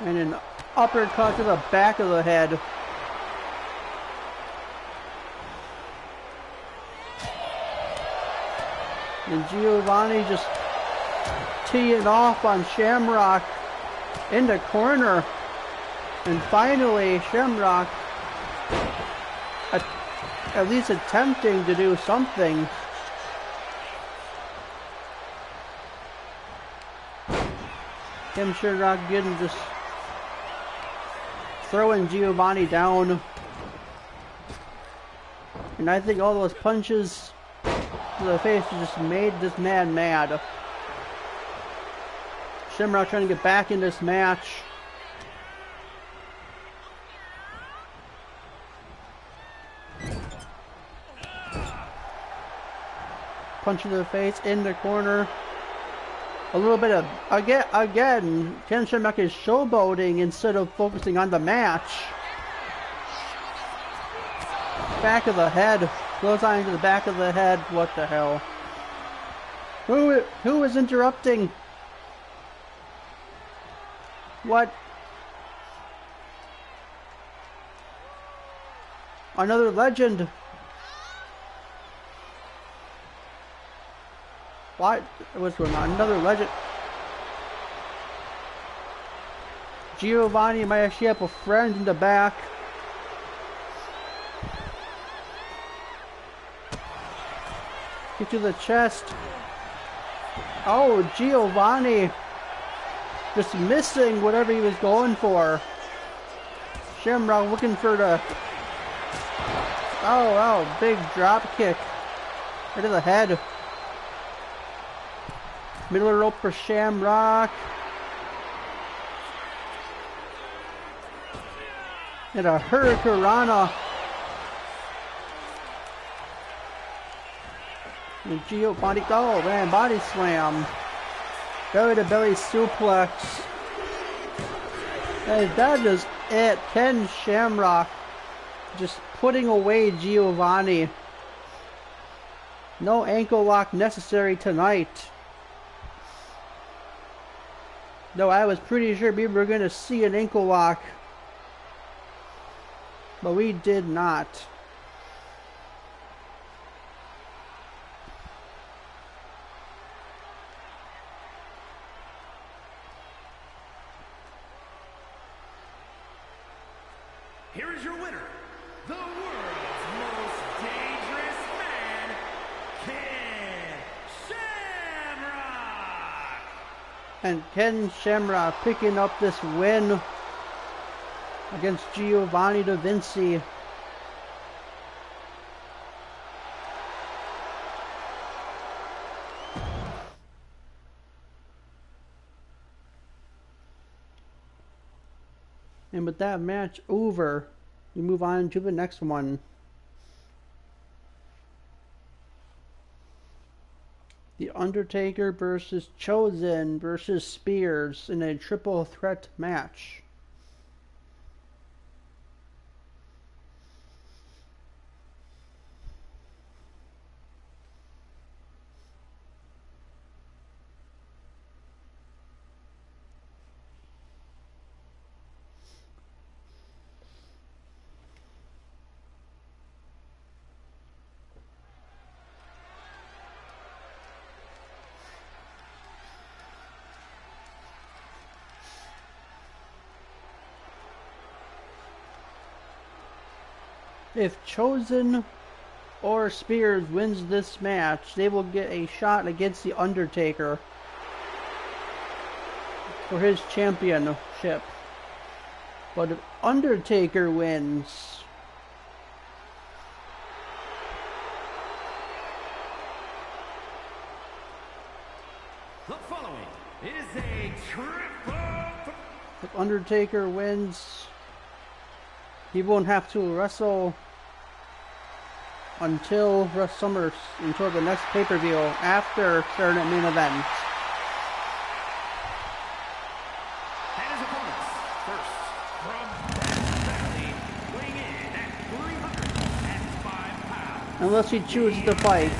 And an uppercut to the back of the head. And Giovanni just teeing off on Shamrock in the corner. And finally, Shamrock at least attempting to do something. Ken Shamrock getting just throwing Giovanni down. And I think all those punches to the face just made this man mad. Shamrock trying to get back in this match. Punch to the face in the corner. A little bit of, again, Ken Shamrock is showboating instead of focusing on the match. Back of the head. Goes on to the back of the head. What the hell? Who is interrupting? What? Another legend. What? What's going on? Another legend. Giovanni might actually have a friend in the back. Get to the chest. Oh, Giovanni just missing whatever he was going for. Shamrock looking for the... Oh, big drop kick. Right to the head. Middle rope for Shamrock. And a Hurricanrana. And Giovanni, oh man, body slam. Belly to belly suplex. And that is it. Ken Shamrock just putting away Giovanni. No ankle lock necessary tonight. Though I was pretty sure we were going to see an ankle lock. But we did not. Here is your winner, the world's most dangerous man, Ken Shamrock! And Ken Shamrock picking up this win against Giovanni Da Vinci. And with that match over, we move on to the next one. The Undertaker versus Chosen versus Spears in a triple threat match. If Chosen or Spears wins this match, they will get a shot against The Undertaker for his championship. But if Undertaker wins, the following is a triple... if Undertaker wins, he won't have to wrestle until until the next pay-per-view after Tournament Main Event. And his opponents, first from Death Valley, weighing in at 305 pounds. Unless he chooses to fight.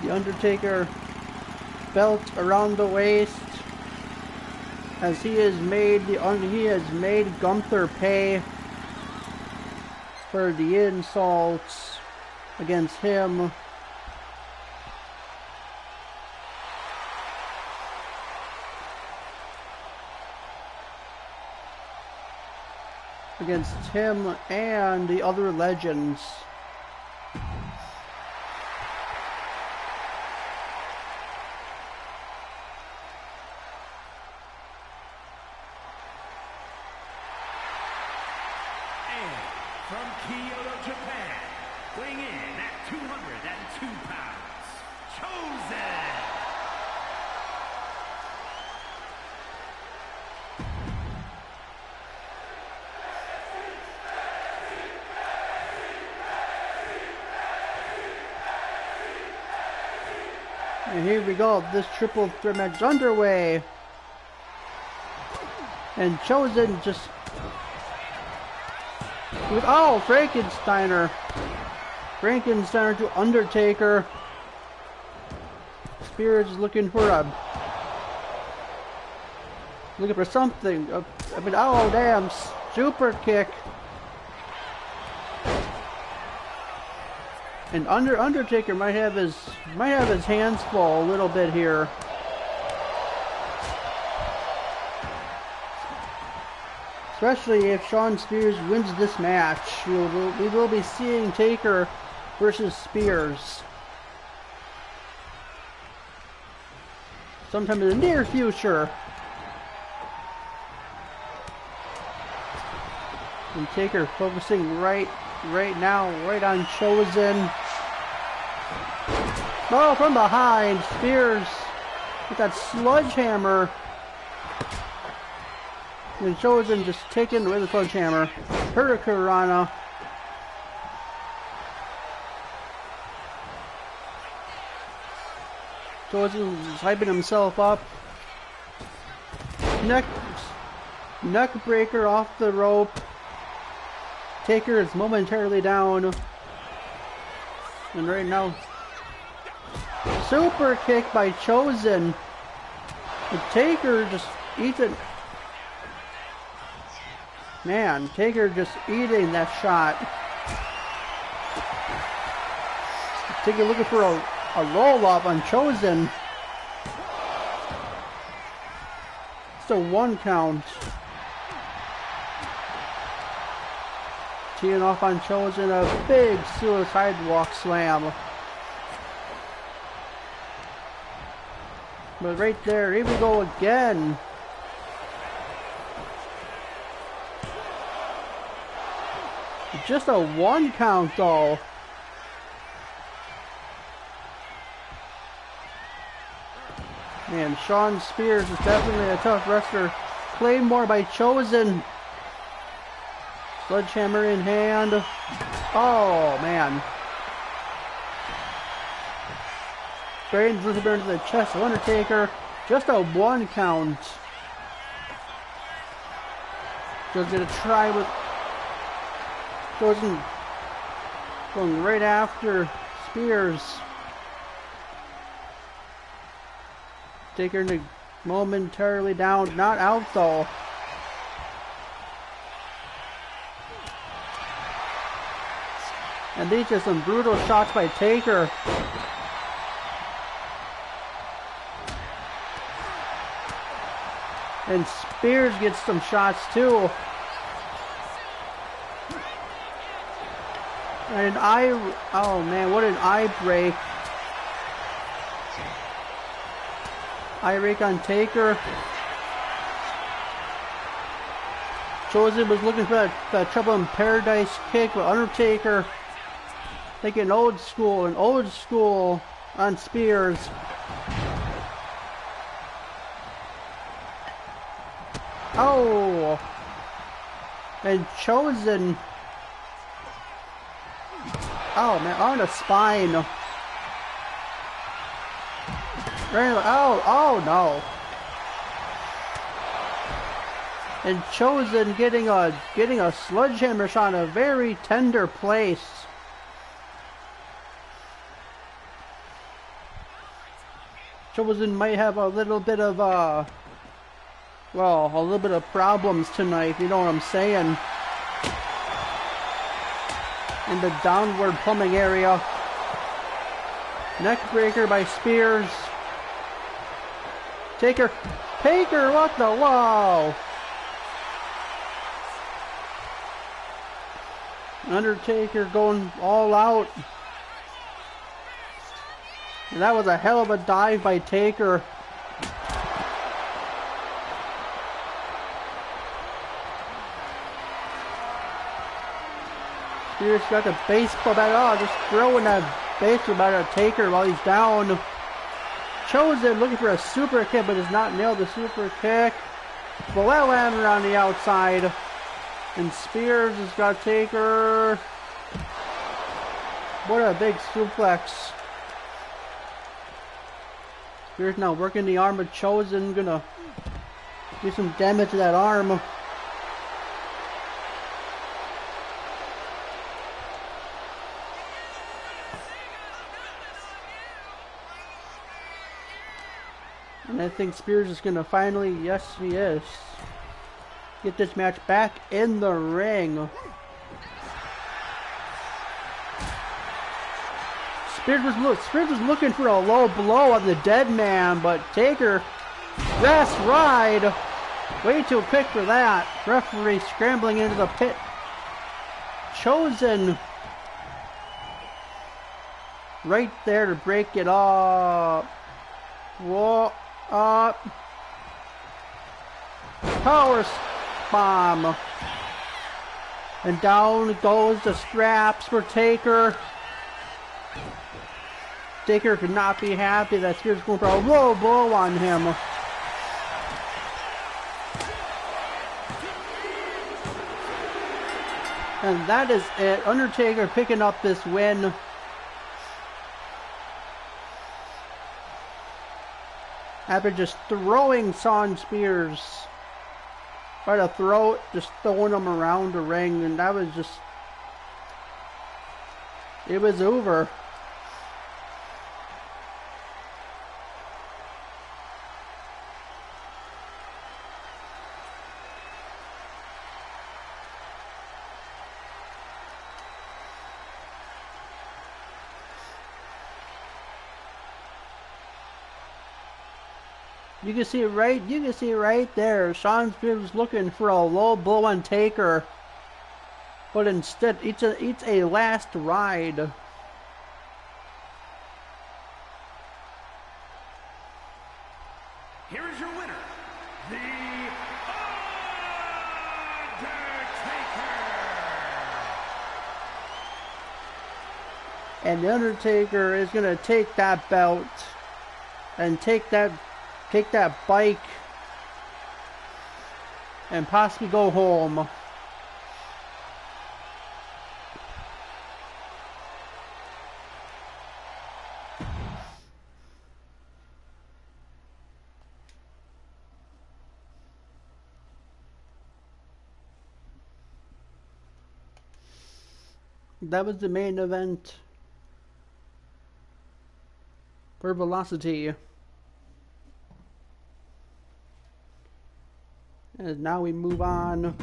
The Undertaker belt around the waist, as he has made Gunther pay for the insults against him. Against him and the other legends. From Kyoto, Japan, weighing in at 202 pounds, Chosen! And here we go, this triple threat match is underway. And Chosen just... Oh, Frankensteiner. Frankensteiner to Undertaker. Spears is looking for something. I mean, oh damn, super kick. And Undertaker might have his hands full a little bit here. Especially if Shawn Spears wins this match, we will be seeing Taker versus Spears sometime in the near future. And Taker focusing right now, right on Chosen. Oh, from behind, Spears with that sledgehammer. And Chosen just taken with the sledgehammer. Hurricanrana. Chosen is hyping himself up. Neck breaker off the rope. Taker is momentarily down. And right now, super kick by Chosen. The Taker just eats it. Man, Taker just eating that shot. Taker looking for a roll-up on Chosen. It's a 1 count. Teeing off on Chosen, a big suicide walk slam. But right there, here we go again. Just a 1 count though. Man, Shawn Spears is definitely a tough wrestler. Claymore by Chosen. Sledgehammer in hand. Oh man. Brains Elizabeth into the chest of Undertaker. Just a 1 count. Just gonna try with Chosen going right after Spears. Taker momentarily down, not out though. And these are some brutal shots by Taker. And Spears gets some shots too. And oh man, what an eye break. Eye rake on Taker. Chosen was looking for that Trouble in Paradise kick, but Undertaker thinking old school on Spears. Oh! And Chosen. Oh man, on the spine. Oh no. And Chosen getting a sledgehammer shot in a very tender place. Chosen might have a little bit of a little bit of problems tonight, you know what I'm saying? In the downward plumbing area. Neck breaker by Spears. Taker, what the whoa! Undertaker going all out. And that was a hell of a dive by Taker. Spears got the baseball bat. Oh, just throwing that baseball bat at Taker while he's down. Chosen looking for a super kick, but does not nail the super kick. Valelander on the outside. And Spears has got Taker. What a big suplex. Spears now working the arm of Chosen. Gonna Do some damage to that arm. And I think Spears is going to finally, yes he is, get this match back in the ring. Spears was looking for a low blow on the dead man, but Taker, rest ride, way too quick for that. Referee scrambling into the pit. Chosen right there to break it up. Whoa, up. Power bomb. And down goes the straps for Taker. Taker could not be happy that Spears going for a low blow on him. And that is it. Undertaker picking up this win. After just throwing Shawn Spears by the throat, just throwing him around the ring, and that was just, it was over. You can see right there, Shawn Spears was looking for a low blow on Taker, but instead it's a last ride. Here is your winner, The Undertaker. And The Undertaker is gonna take that belt and take that bike and possibly go home. That was the main event for Velocity. And now we move on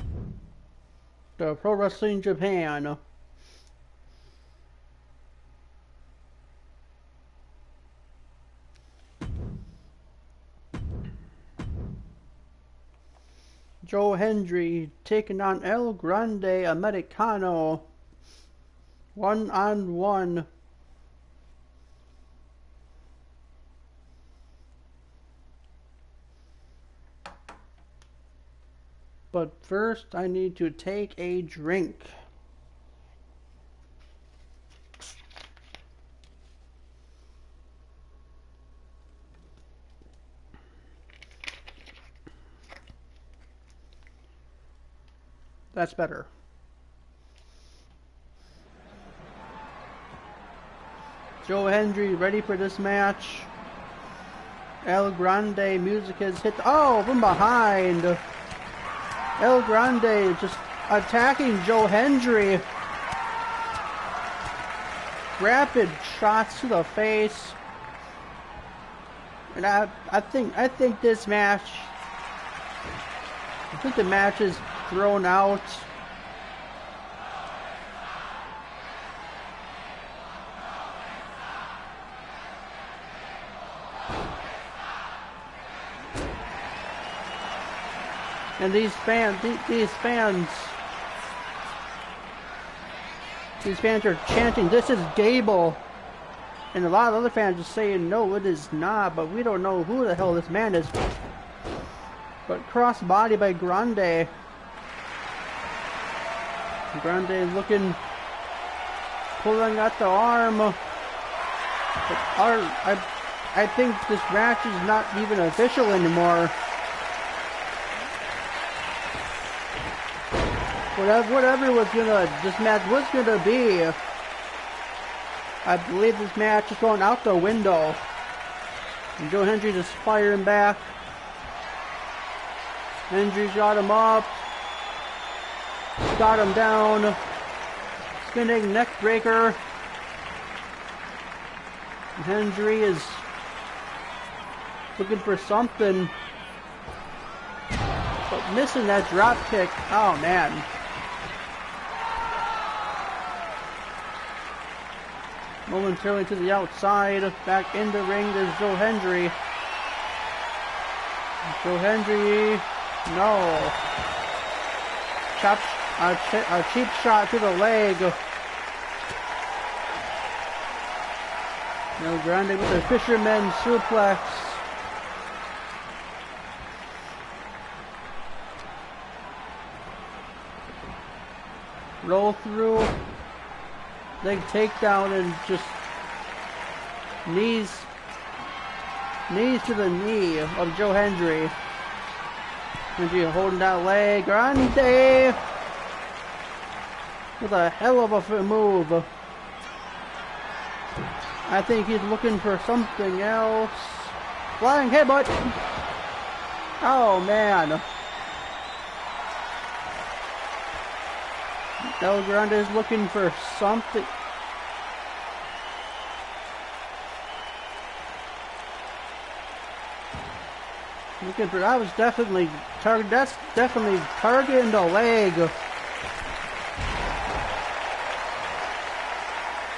to Pro Wrestling Japan. Joe Hendry taking on El Grande Americano. 1-on-1. But first, I need to take a drink. That's better. Joe Hendry ready for this match. El Grande music has hit. Oh, from behind. El Grande just attacking Joe Hendry. Rapid shots to the face. And I think this match, I think the match is thrown out. And these fans are chanting, "This is Gable." And a lot of other fans are saying, "No, it is not," but we don't know who the hell this man is. But crossbody by Grande. Grande is looking, pulling at the arm. But I think this match is not even official anymore. Whatever this match was gonna be, I believe this match is going out the window. And Joe Hendry just firing back. Hendry's got him up. Got him down. Spinning neck breaker. Hendry is looking for something. But missing that drop kick. Oh man. Momentarily to the outside. Back in the ring, there's Joe Hendry. Joe Hendry. No. A cheap shot to the leg. El Grande with a fisherman suplex. Roll through. Leg takedown and just knees to the knee of Joe Hendry. Hendry holding that leg. Grande with a hell of a move. I think he's looking for something else. Flying headbutt. Oh man. El Grande is looking for something. Looking for that was definitely target. That's definitely targeting the leg.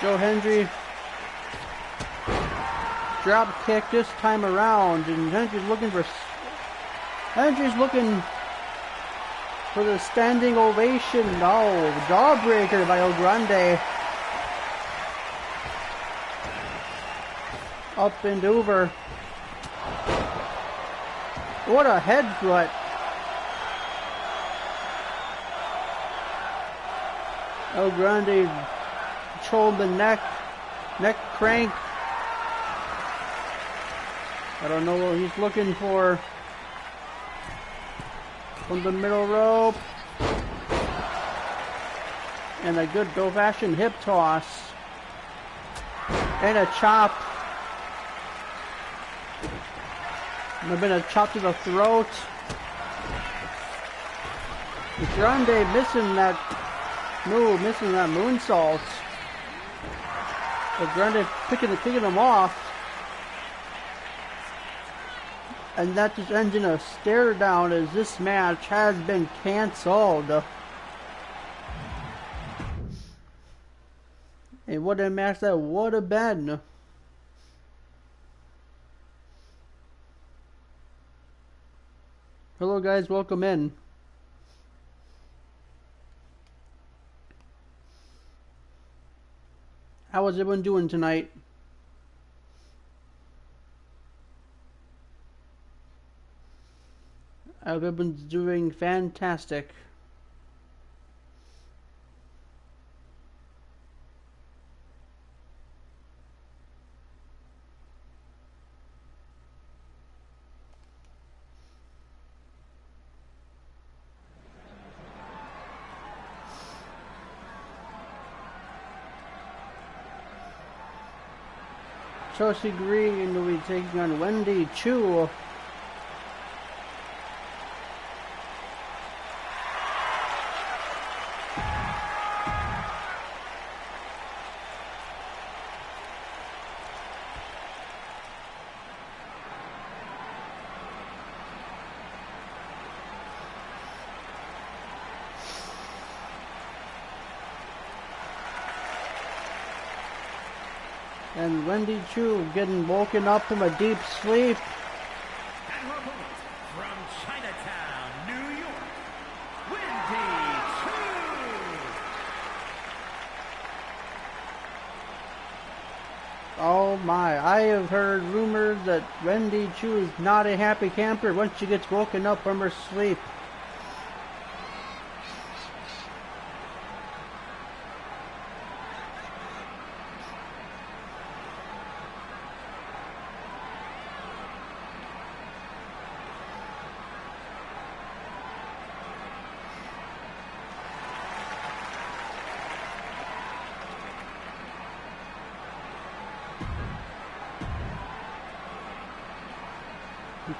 Joe Hendry drop kick this time around, and Hendry's looking for the standing ovation. No, jawbreaker by El Grande. Up and over. What a head butt. El Grande controlled the neck crank. I don't know what he's looking for. From the middle rope. And a good old-fashioned hip toss. And a chop. And a bit of chop to the throat. Grande missing that move, missing that moonsault. But Grande kicking him off. And that just ends in a stare down as this match has been canceled. And what a match that would have been. Hello guys, welcome in. How is everyone doing tonight? Everyone's doing fantastic. Chelsea Green will be taking on Wendy Choo. And Wendy Choo getting woken up from a deep sleep. And her opponent from Chinatown, New York, Wendy Choo. Oh my, I have heard rumors that Wendy Choo is not a happy camper once she gets woken up from her sleep.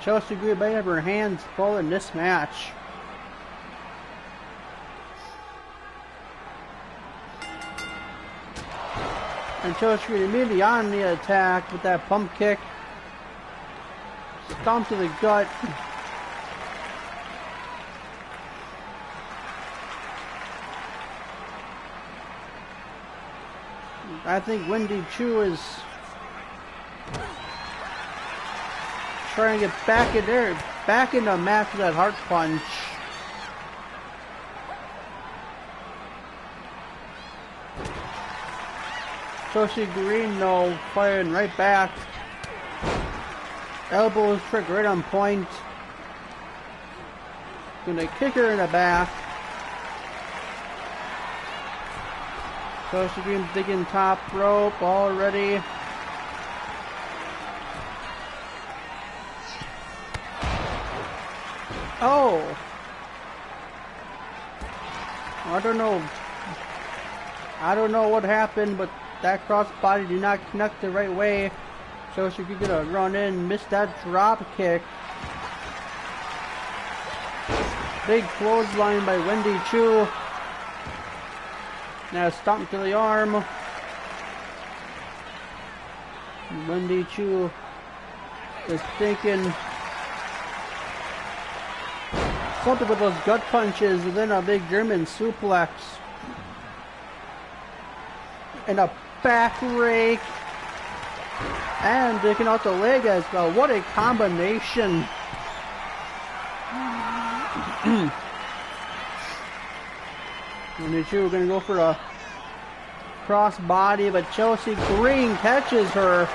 Chelsea Green might have her hands full in this match. And Chelsea Green immediately on the attack with that pump kick. Stomp to the gut. I think Wendy Choo is trying to get back in there, back in the match with that heart punch. Chelsea Green, though, firing right back. Elbows trick right on point. Gonna kick her in the back. Chelsea Green digging top rope already. Oh! I don't know what happened, but that crossbody did not connect the right way. Chelsea Green gonna run in, miss that drop kick. Big clothesline by Wendy Choo. Now stomp to the arm. Wendy Choo is thinking something with those gut punches, and then a big German suplex. And a back rake. And taking out the leg as well. What a combination. Wendy Choo gonna go for a cross body, but Chelsea Green catches her.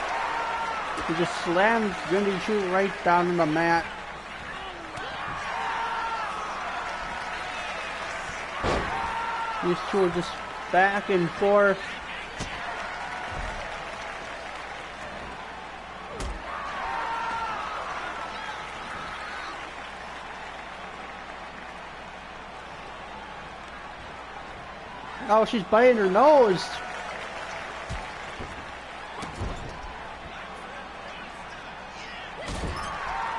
He just slams Wendy Choo right down on the mat. These two are just back and forth. Oh, she's biting her nose.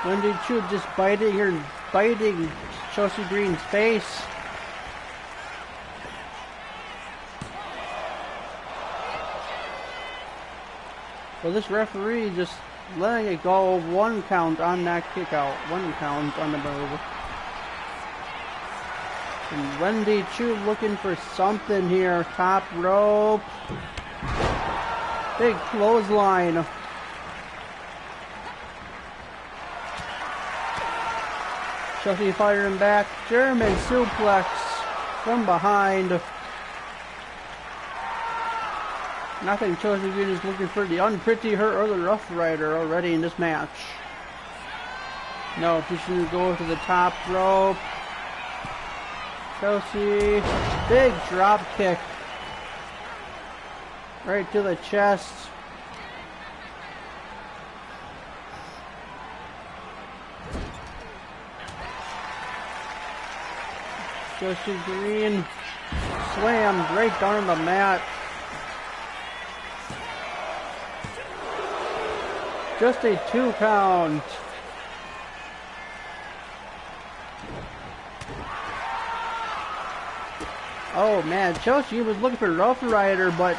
Wendy Choo just biting Chelsea Green's face. Well, this referee just letting it go. 1 count on that kick out. 1 count on the move. And Wendy Choo looking for something here. Top rope. Big clothesline. Chelsea firing back. German suplex from behind. And I think Chelsea Green is looking for the Unpretty Her or the Rough Rider already in this match. No, she's going to go to the top rope. Chelsea, big drop kick. Right to the chest. Chelsea Green slammed right down on the mat. Just a 2 count. Oh man, Chelsea was looking for Rough Rider, but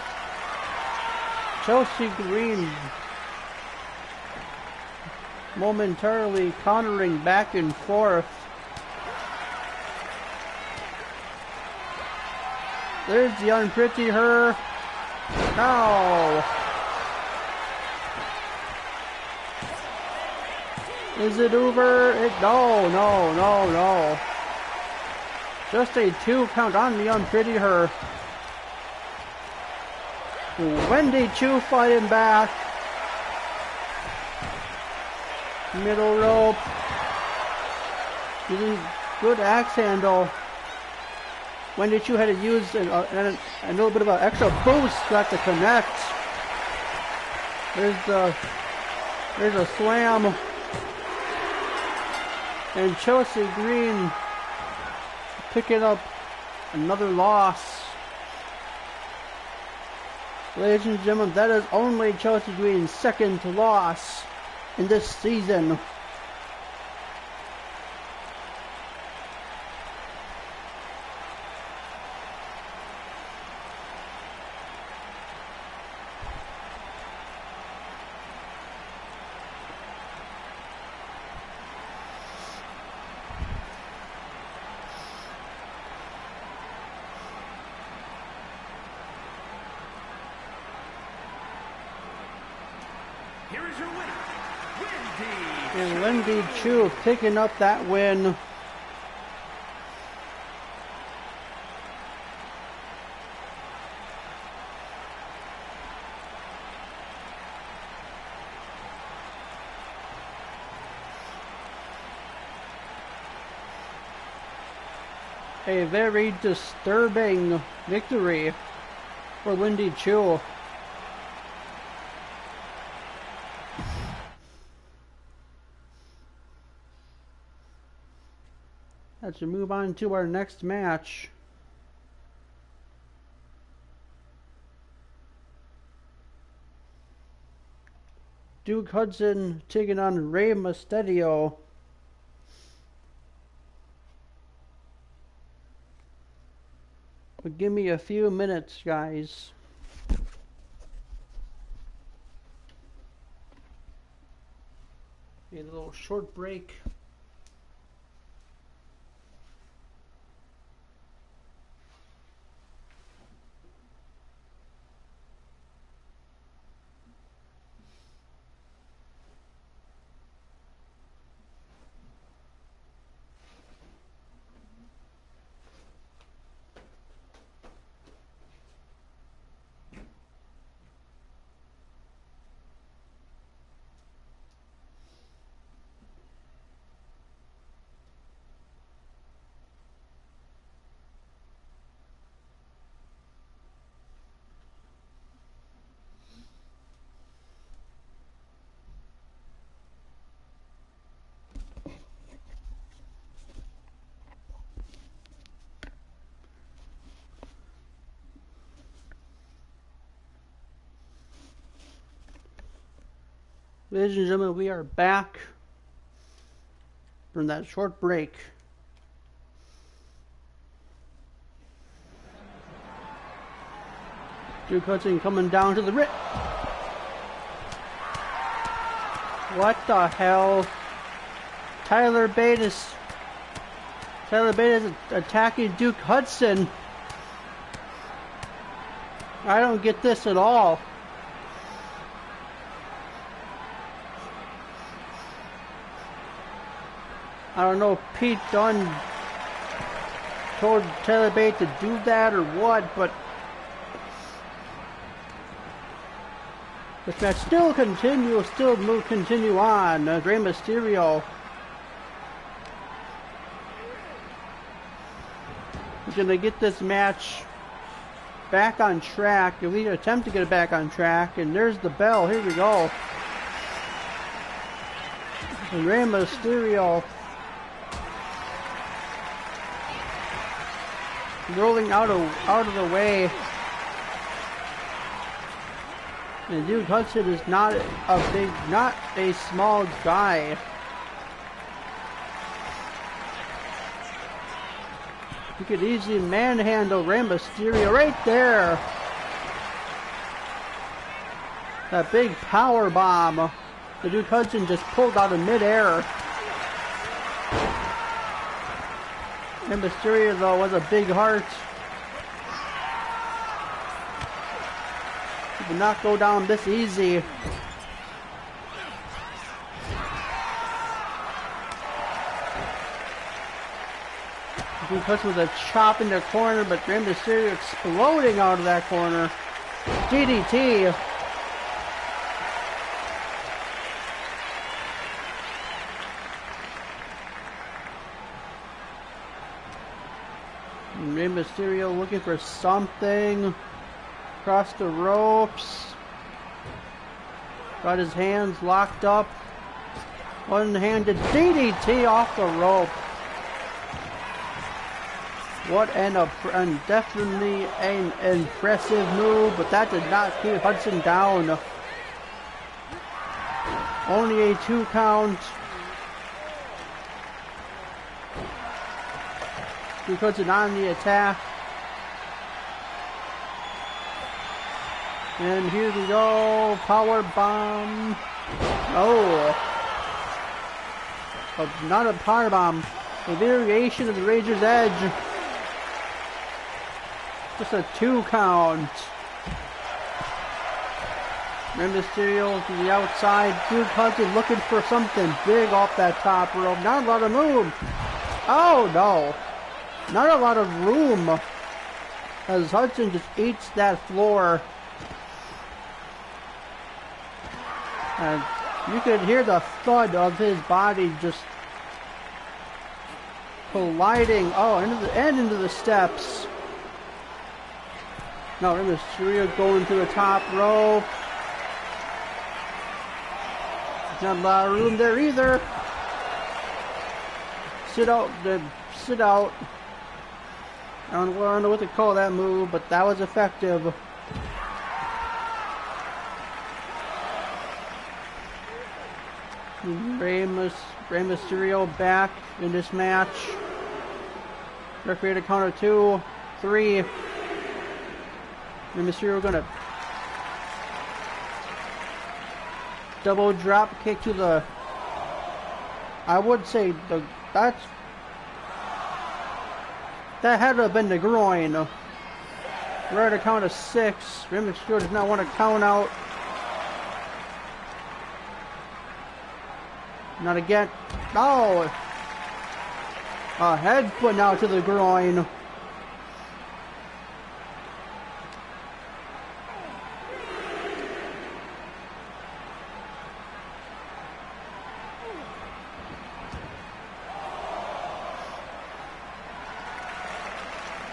Chelsea Green momentarily countering back and forth. There's the Unpretty Her. No. Is it over? No. Just a 2 count on the Unpretty Her. Wendy Choo fighting back. Middle rope. Using good axe handle. Wendy Choo had to use a little bit of an extra boost to have to connect. There's a slam. And Chelsea Green picking up another loss. Ladies and gentlemen, that is only Chelsea Green's second loss in this season. is your winner, Wendy And Wendy Choo picking up that win. A very disturbing victory for Wendy Choo. Let's move on to our next match. Duke Hudson taking on Rey Mysterio. But give me a few minutes, guys. A little short break. Ladies and gentlemen, we are back from that short break. Duke Hudson coming down to the ring. What the hell? Tyler Bate is attacking Duke Hudson. I don't get this at all. I don't know if Pete Dunne told Tyler Bate to do that or what, but this match still continue on. Rey Mysterio is going to get this match back on track, at least attempt to get it back on track, and there's the bell. Here we go. And Rey Mysterio rolling out of the way. And Duke Hudson is not a small guy. He could easily manhandle Rey Mysterio right there. That big power bomb that Duke Hudson just pulled out of midair. Rey Mysterio, though, was a big heart. He did not go down this easy. Duke Hudson with a chop in the corner, but Rey Mysterio exploding out of that corner. DDT. Rey Mysterio looking for something. Across the ropes. Got his hands locked up. One-handed DDT off the rope. What definitely an impressive move, but that did not keep Hudson down. Only a 2 count. He puts it on the attack. And here we go. Power bomb. Oh. Not a power bomb. A variation of the Razor's Edge. Just a 2 count. Rey Mysterio to the outside. Duke Hudson looking for something big off that top rope. Not a lot of room. Oh no. Not a lot of room. As Hudson just eats that floor. And you could hear the thud of his body just colliding. Oh, into the steps. No, Rey Mysterio going to the top rope. Not a lot of room there either. Sit out. Sit out. I don't know what to call that move, but that was effective. Rey Mysterio back in this match. Referee to counter 2, 3. Rey Mysterio gonna double drop kick to the. I would say that had to have been the groin. Right at a count of 6. Rey Mysterio does not want to count out. Not again. Oh! A headbutt now to the groin.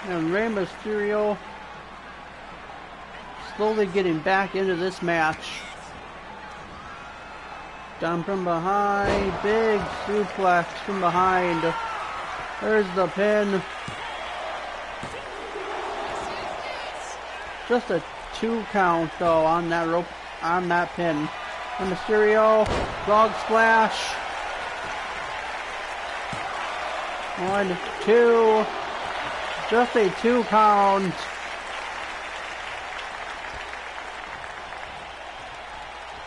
And Rey Mysterio slowly getting back into this match. Down from behind, big suplex from behind. There's the pin. Just a 2 count though on that rope, on that pin. And Mysterio, frog splash. 1, 2. Just a 2 count.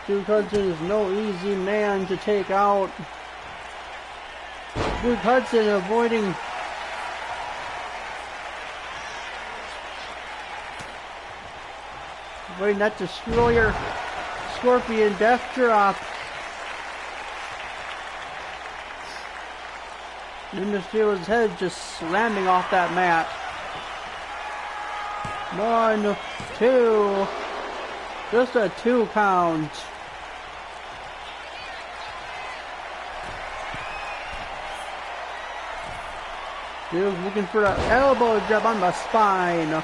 Duke Hudson is no easy man to take out. Duke Hudson avoiding that destroyer scorpion death drop. And Mysterio's head just slamming off that mat. 1, 2. Just a 2 count. Duke looking for an elbow drop on the spine.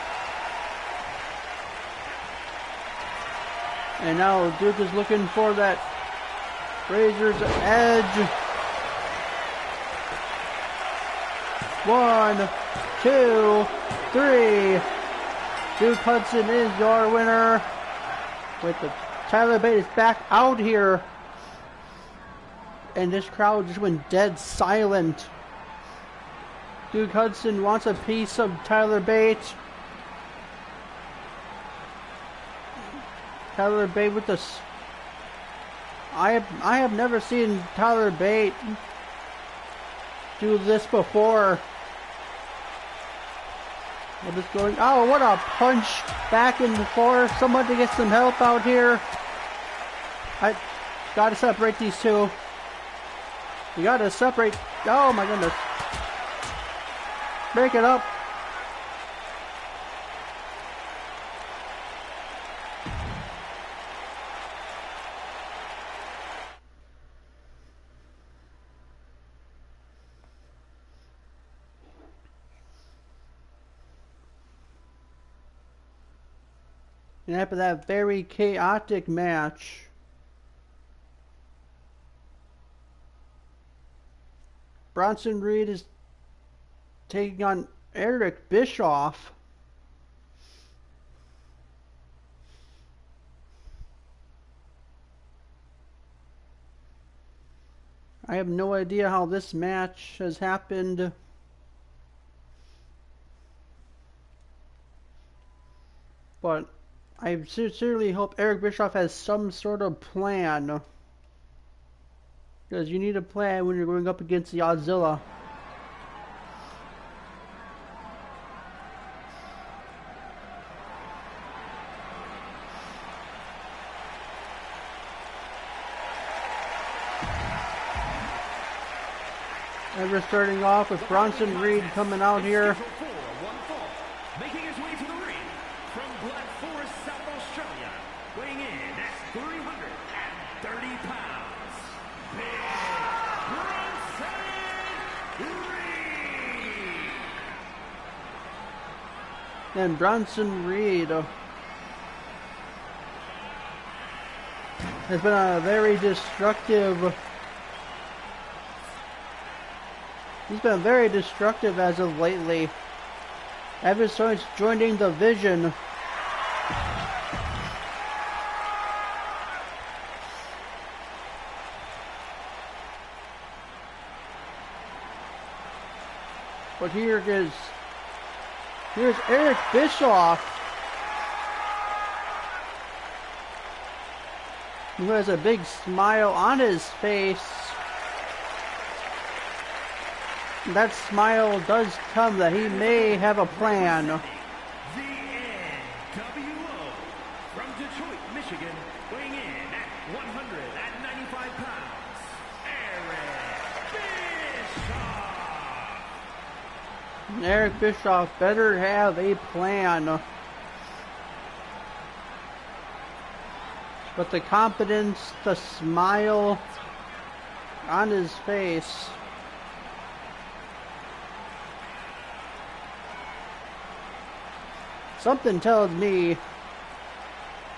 And now Duke is looking for that Razor's Edge. 1, 2, 3. Duke Hudson is your winner. With the Tyler Bate is back out here. And this crowd just went dead silent. Duke Hudson wants a piece of Tyler Bate. Tyler Bate with this. I have never seen Tyler Bate do this before. What is going? Oh, what a punch back and forth! Someone to get some help out here. I gotta separate these two. You gotta separate. Oh my goodness! Break it up. And after that very chaotic match, Bronson Reed is taking on Eric Bischoff. I have no idea how this match has happened. But I sincerely hope Eric Bischoff has some sort of plan. Because you need a plan when you're going up against the Godzilla. And we're starting off with Bronson Reed coming out here. Making his way to the ring from Black Forest, South Australia, weighing in at 330 pounds, Big Bronson Reed. And Bronson Reed has been a very destructive. He's been very destructive as of lately. Ever since joining the Vision. But here's Eric Bischoff, who has a big smile on his face. That smile does come that he may have a plan. The NWO from Detroit, Michigan, weighing in at 195 pounds, Eric Bischoff. Eric Bischoff better have a plan. But the confidence, the smile on his face. Something tells me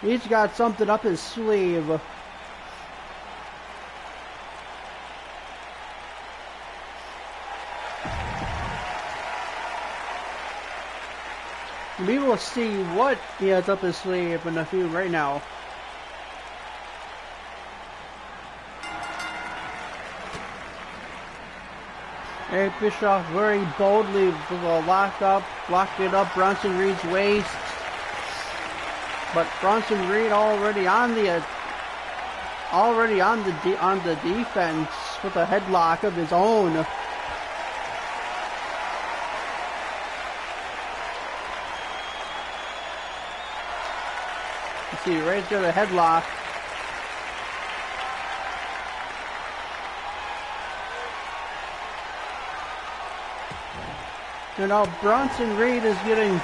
he's got something up his sleeve. We will see what he has up his sleeve in a few right now. Eric Bischoff very boldly locked it up Bronson Reed's waist. But Bronson Reed already on the defense with a headlock of his own. You see right there the headlock. And now Bronson Reed is getting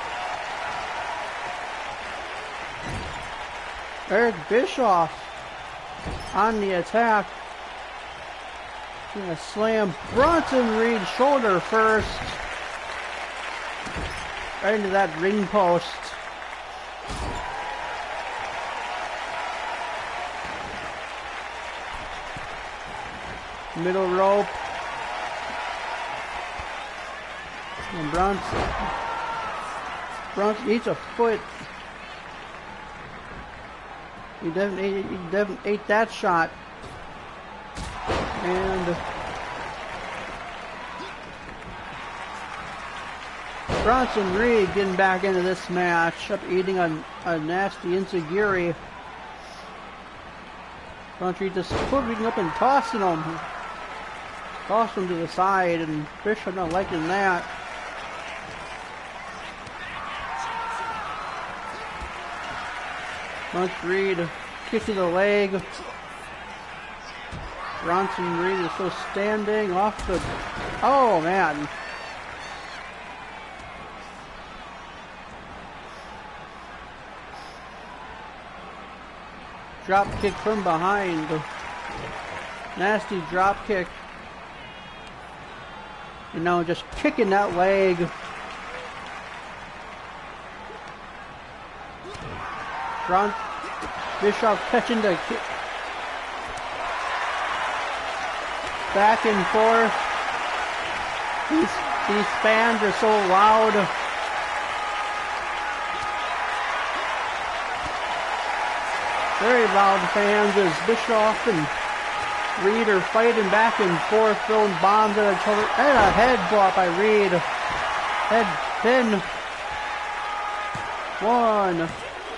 Eric Bischoff on the attack. Gonna slam Bronson Reed's shoulder first. Right into that ring post. Middle rope. And Bronson eats a foot. He definitely ate that shot. And Bronson Reed getting back into this match, up eating a nasty enziguri. Bronson Reed just putting up and tossing him. Tossed him to the side, and Bischoff not liking that. Bronson Reed kick to the leg. Bronson Reed is still standing off the... Oh, man. Drop kick from behind. Nasty drop kick. And now just kicking that leg. Bischoff catching the kick. Back and forth. These fans are so loud. Very loud fans as Bischoff and Reed are fighting back and forth, throwing bombs at each other. And a head block by Reed. Head pin. 1,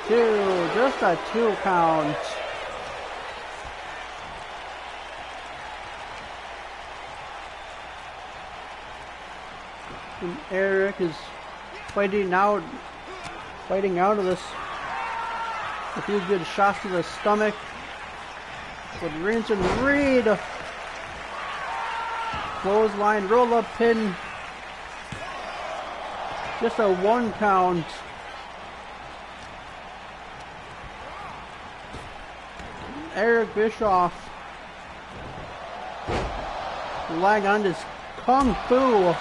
2, just a 2 count. And Eric is fighting out of this. A few good shots to the stomach. But Bronson Reed Clothesline, roll up pin. Just a 1 count. Eric Bischoff relying on his kung fu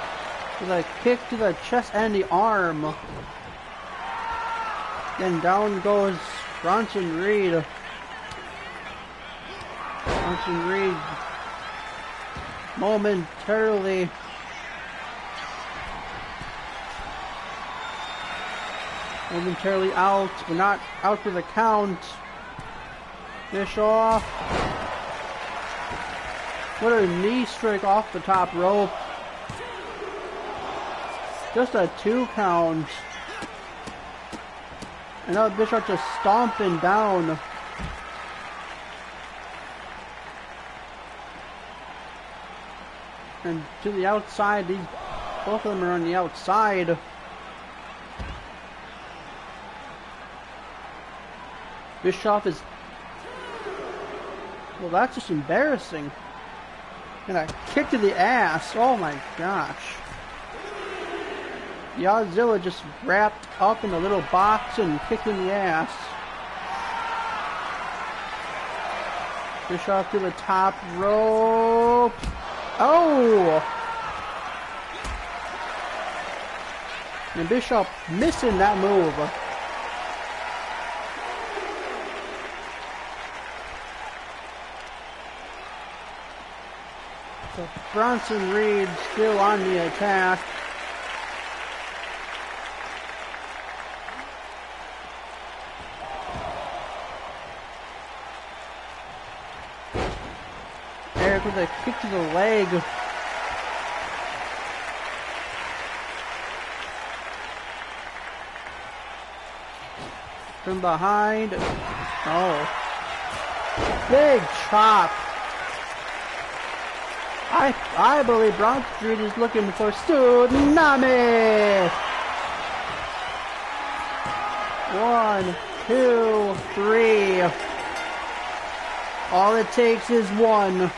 with a kick to the chest and the arm. Then down goes Bronson Reed. Bronson Reed momentarily out, but not out for the count. Bischoff. What a knee strike off the top rope. Just a 2 count. And now Bischoff just stomping down. And to the outside, both of them are on the outside. Bischoff is, well, that's just embarrassing. And a kick to the ass. Oh my gosh. Godzilla just wrapped up in a little box and kicked in the ass. Bischoff to the top rope. Oh! And Bischoff missing that move. So Bronson Reed still on the attack. Eric with a kick to the leg. From behind. Oh. Big chop. I believe Bronson Reed is looking for Tsunami. 1, 2, 3. All it takes is 1.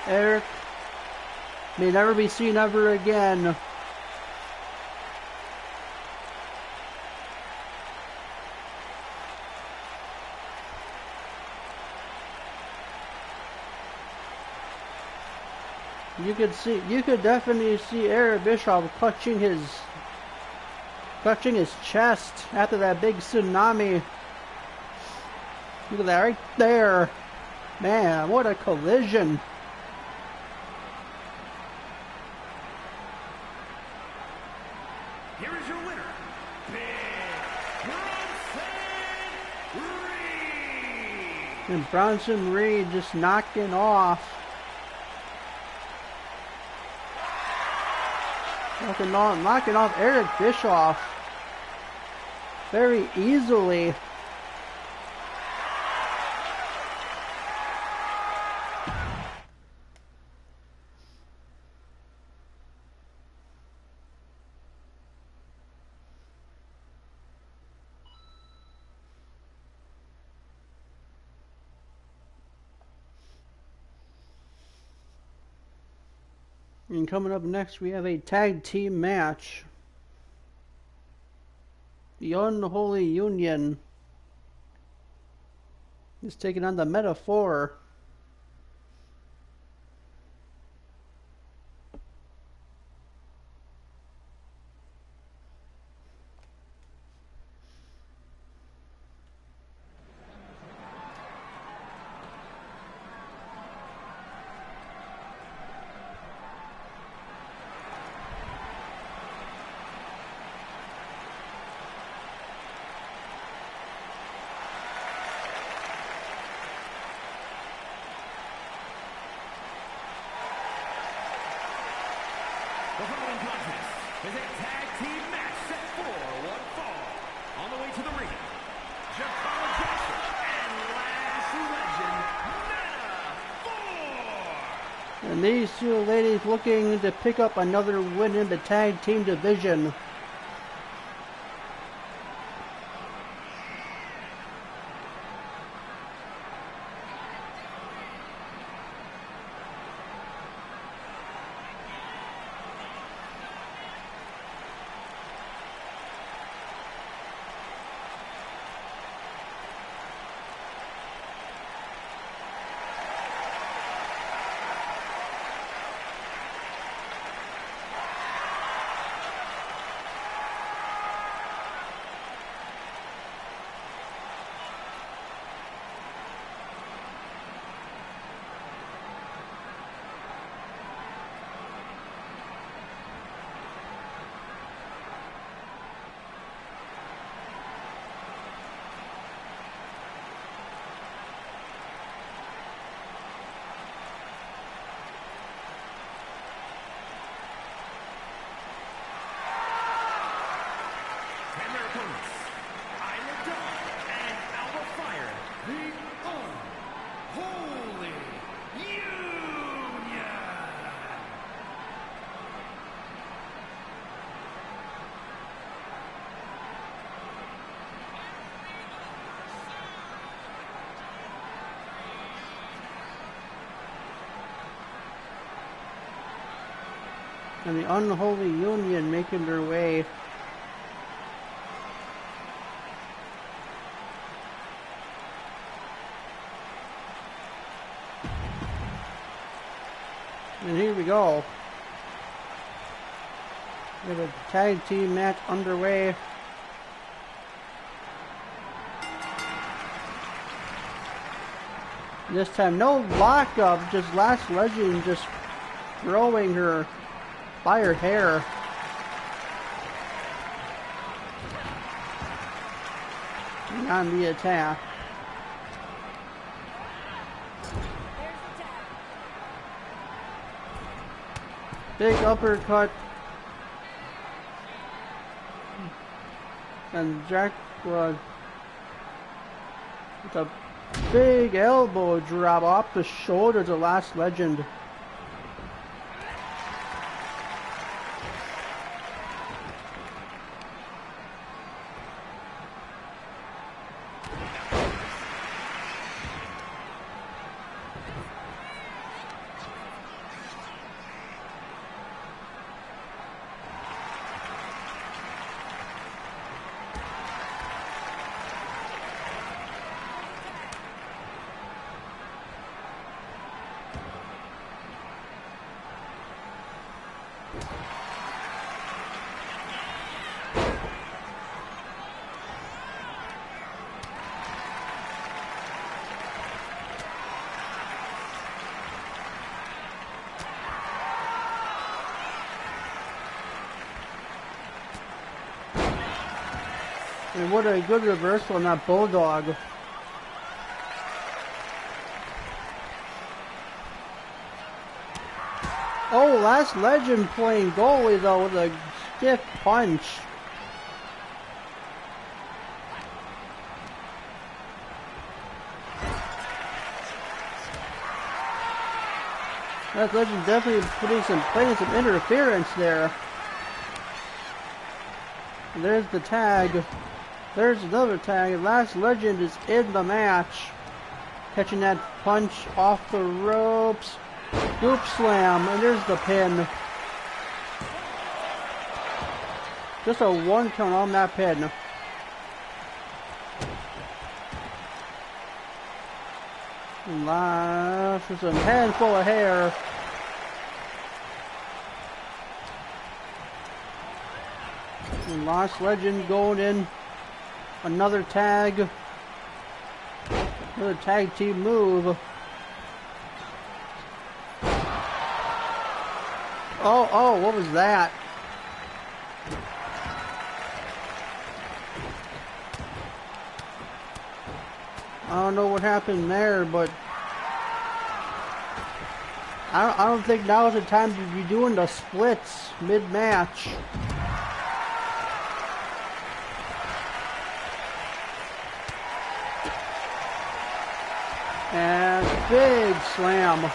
Eric may never be seen ever again. You could definitely see Eric Bischoff clutching his chest after that big tsunami. Look at that right there. Man, what a collision. Here is your winner, Big Bronson Reed. And Bronson Reed just knocking off Eric Bischoff very easily. And coming up next, we have a tag team match. The Unholy Union is taking on the Meta-Four. The following contest is a tag team match set for one fall. On the way to the ring, Jakara Jackson and Lash Legend Meta-Four. And these two ladies looking to pick up another win in the tag team division. And the Unholy Union making their way. And here we go. We have a tag team match underway. This time, no lockup, just Lash Legend just throwing her by her hair. And on the attack. Big uppercut. And Jack with a big elbow drop off the shoulders of Lash Legend. And what a good reversal on that Bulldog. Oh, Lash Legend playing goalie though with a stiff punch. Lash Legend definitely playing some interference there. And there's the tag. There's another tag. Lash Legend is in the match. Catching that punch off the ropes. Scoop slam, and there's the pin. Just a 1 count on that pin. And Lash with a handful of hair. And Lash Legend going in. Another tag. Another tag team move. Oh, what was that? I don't know what happened there, but I don't think now is the time to be doing the splits mid-match. And big slam.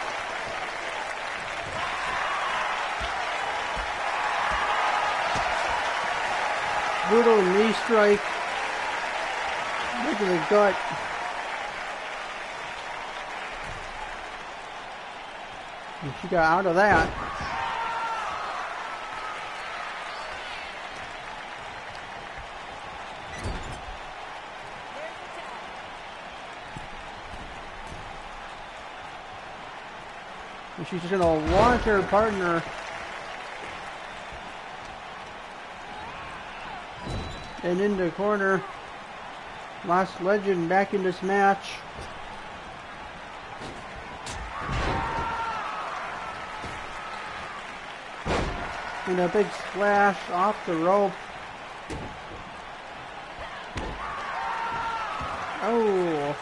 Brutal knee strike. Look at the gut. And she got out of that. And she's just gonna launch her partner. And in the corner, Lash Legend back in this match. And a big splash off the rope. Oh.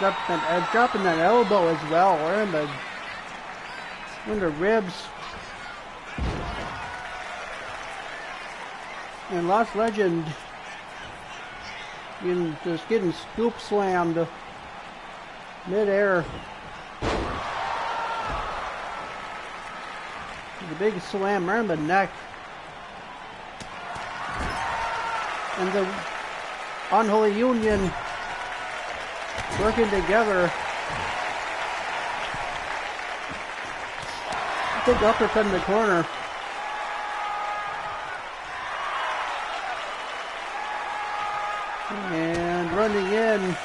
Dropping that elbow as well. We're in the ribs. And Lash Legend just getting scoop slammed mid-air. The big slam around the neck. And the Unholy Union working together. big uppercut in the corner. And running in.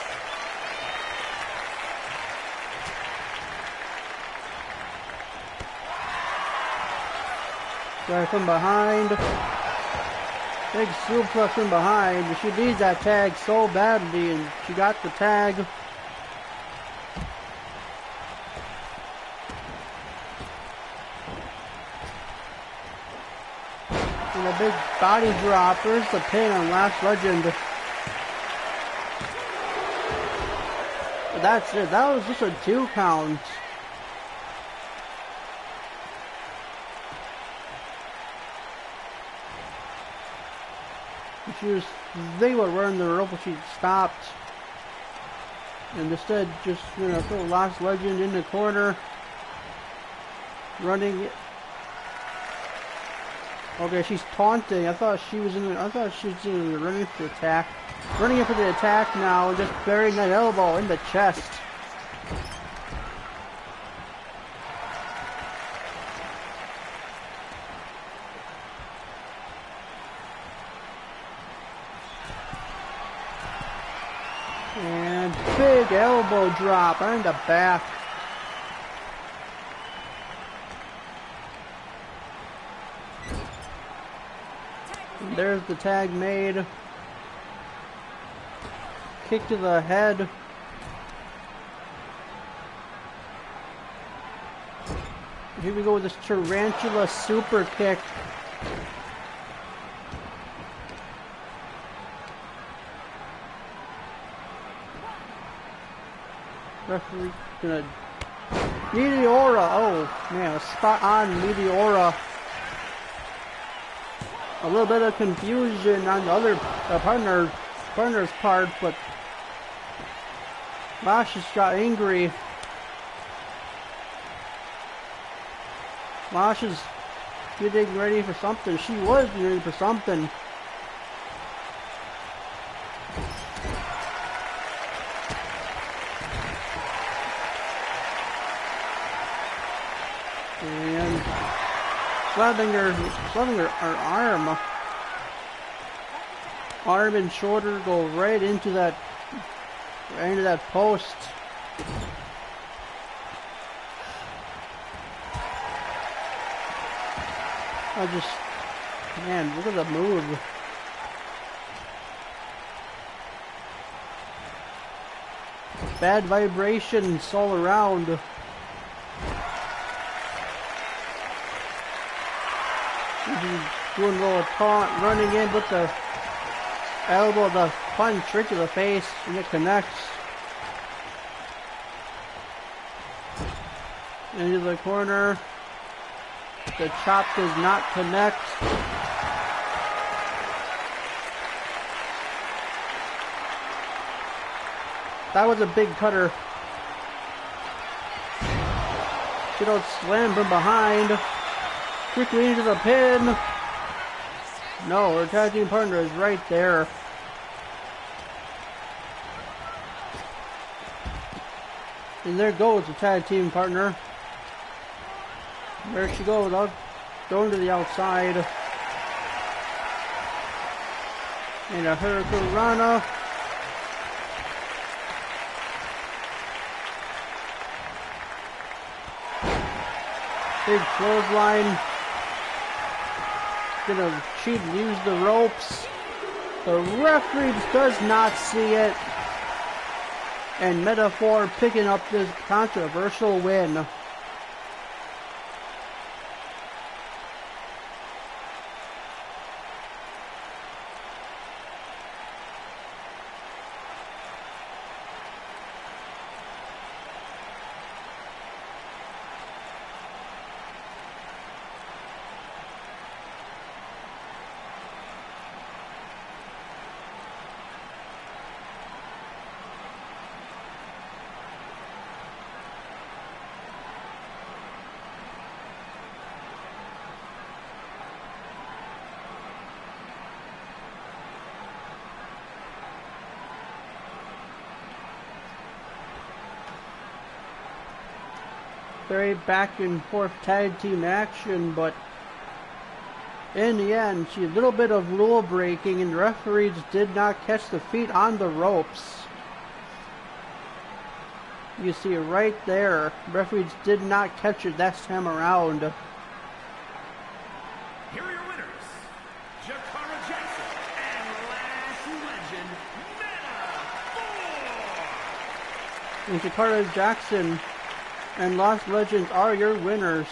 Right from behind. Big suplex from behind. She needs that tag so badly, and she got the tag. And a big body drop. There's the pin on Lash Legend. But that's it. That was just a 2 count. They were running the rope, but she stopped. And instead, just, you know, throw Lash Legend in the corner. Running. Okay, she's taunting. I thought she was running for the attack. Running in for the attack now, and just burying that elbow in the chest. And big elbow drop on the back. And there's the tag made. Kick to the head. Here we go with this tarantula super kick. Referee gonna Meteora. Oh man, a spot on Meteora. A little bit of confusion on the other partner's part, but Lash just got angry. Lash is getting ready for something. She was ready for something. And slapping her arm. Arm and shoulder go right into that post. Man, look at the move. Bad vibrations all around. Doing a little taunt, running in with the elbow, the punch right to the face, and it connects. Into the corner. The chop does not connect. That was a big cutter. Good old slam from behind. Quickly into the pin. No, her tag team partner is right there. And there goes the tag team partner. There she goes, going to the outside. And a Hurricane Rana. Big clothesline. Gonna cheat and use the ropes. The referee does not see it. And Meta-Four picking up this controversial win. very back and forth tag team action, but in the end, see a little bit of rule breaking, and the referees did not catch the feet on the ropes. You see it right there. Referees did not catch it that time around. Here are your winners, Jakara Jackson and Lash Legend, Mana 4. And Jakara Jackson and Lost Legends are your winners.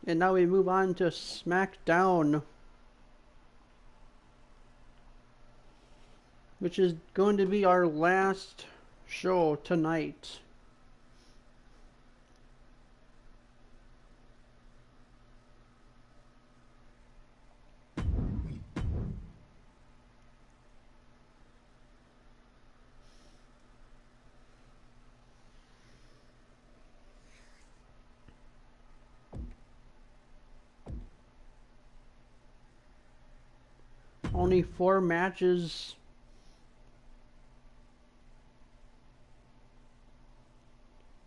And now we move on to SmackDown, which is going to be our last show tonight. Only 4 matches.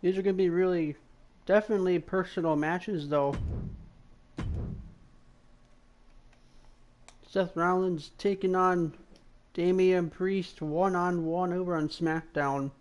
These are going to be really, definitely personal matches though. Seth Rollins taking on Damian Priest one-on-one over on SmackDown.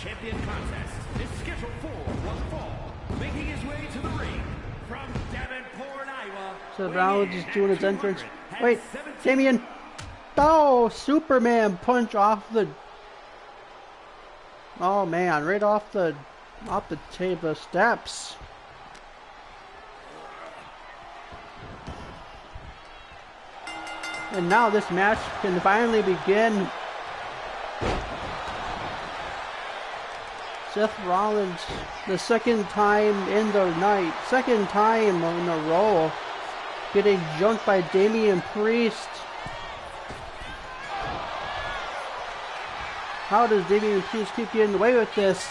Champion contest is scheduled for one fall, making his way to the ring from Davenport, Iowa. So Rollins is doing his entrance. Wait, Damian! Oh, Superman punch off the. Oh man, right off the table steps. And now this match can finally begin. Seth Rollins, the second time in the night, second time in a row, getting jumped by Damian Priest. How does Damian Priest keep getting away with this?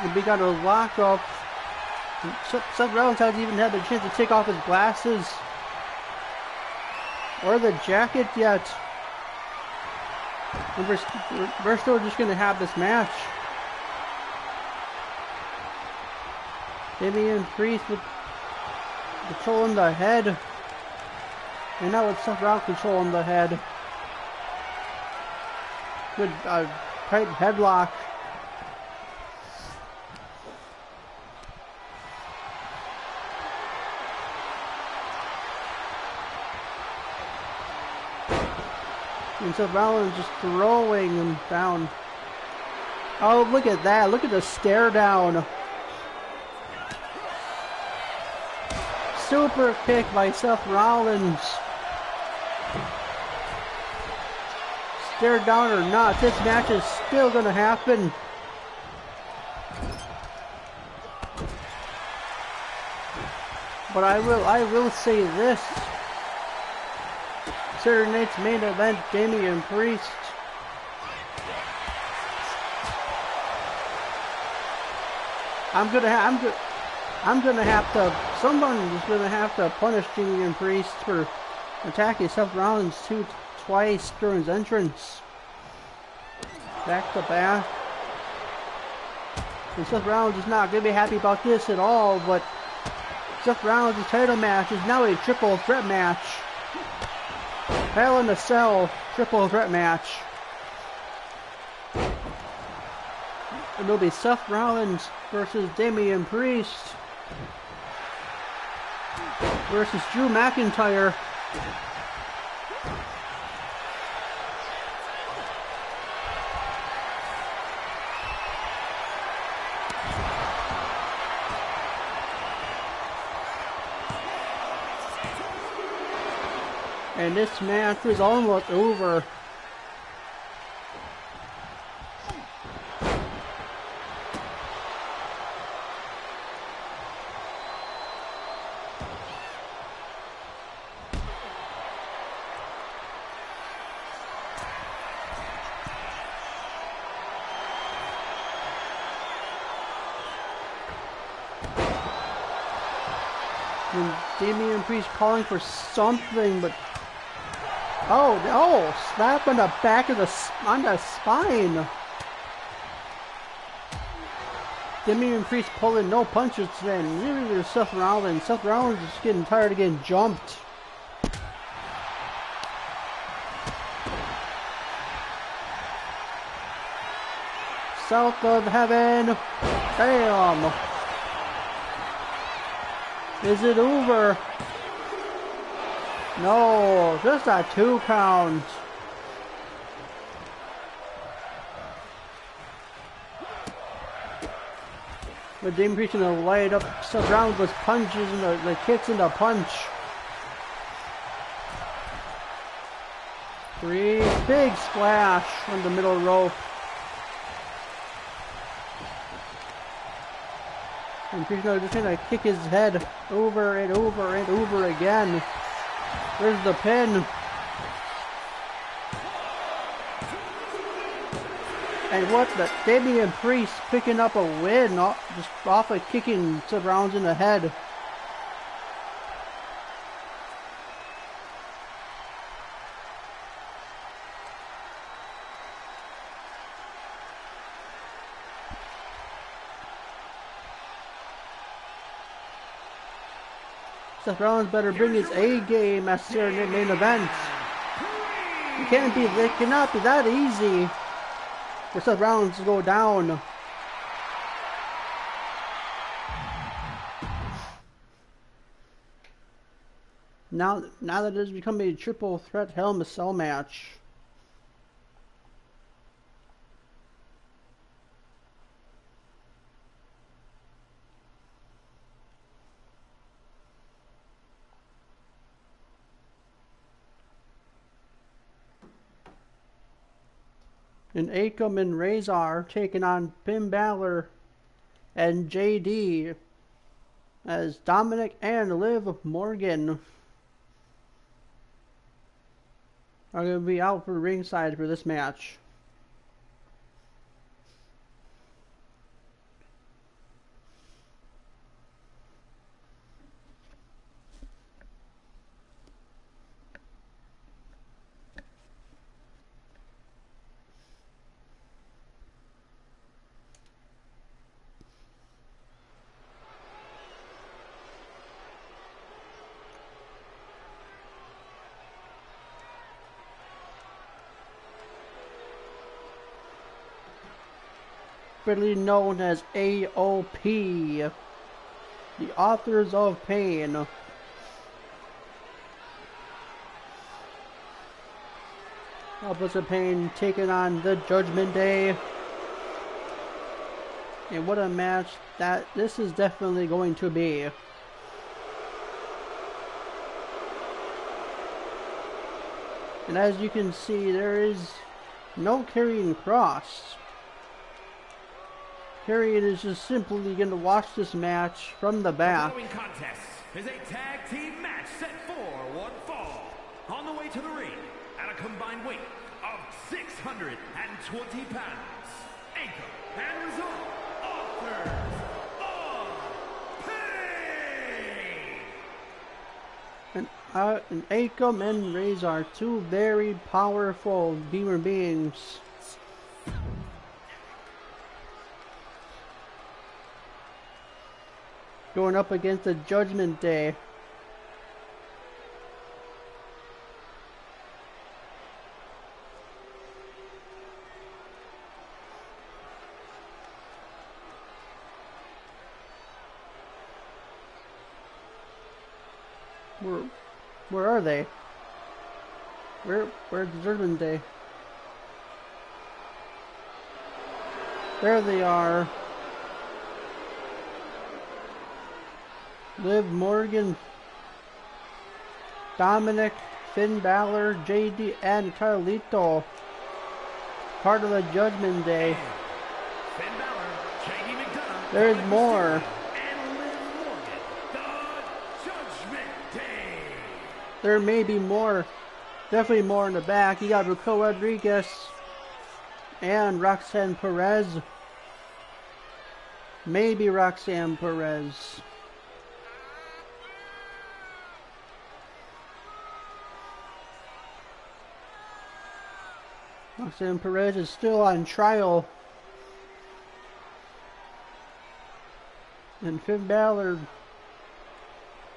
And we got a lock up. Seth Rollins hasn't even had the chance to take off his glasses or the jacket yet. And we're still just going to have this match. Damian Priest with controlling the head. And now it's Seth Rollins controlling the head. Good tight headlock. And Seth Rollins just throwing him down. Oh, look at that. Look at the stare down. Super kick by Seth Rollins. Stare down or not, this match is still going to happen. But I will say this. Saturday night's main event, Damian Priest. I'm gonna have to. Someone is gonna have to punish Damian Priest for attacking Seth Rollins twice during his entrance. Back to back. And Seth Rollins is not going to be happy about this at all, but Seth Rollins' title match is now a triple threat match. Hell in a Cell triple threat match. It'll be Seth Rollins versus Damian Priest versus Drew McIntyre. And this match is almost over. And Damian Priest calling for something, but oh, slap on the back of the spine. Damian Priest pulling no punches today. Neither is Seth Rollins. Seth Rollins is getting tired of getting jumped. South of Heaven. Bam. Is it over? No, just a 2 count. But Damian Priest gonna light up Seth Rollins with punches and the kicks and the punch. 3 big splash on the middle rope. And Priest just gonna kick his head over and over and over again. There's the pin. And what the Damian Priest picking up a win just off of kicking Seth Rollins in the head. Seth Rollins better bring his A game as their main event. It cannot be that easy for Seth Rollins to go down. Now that it has become a triple threat Hell in a Cell match. And Akam and Razor taking on Finn Balor and JD as Dominic and Liv Morgan are going to be out for ringside for this match. Known as AOP, the Authors of Pain. Authors of Pain taking on the Judgment Day. And what a match that this is definitely going to be. And as you can see, there is no Karrion Kross. Karrion is just simply going to watch this match from the back. The following contest is a tag team match set for one fall. On the way to the ring, at a combined weight of 620 pounds, Anchor and Result, Authors of Pain. And Akam and Razor are two very powerful human beings. Going up against the Judgment Day. Where are they? Where's the Judgment Day? There they are. Liv Morgan, Dominic, Finn Balor, JD, and Carlito. Part of the Judgment Day. Finn Balor, JD McDonough. There's more. And Liv Morgan, the Judgment Day. There may be more. Definitely more in the back. You got Raquel Rodriguez and Roxanne Perez. Maybe Roxanne Perez. Roxanne Perez is still on trial. And Finn Balor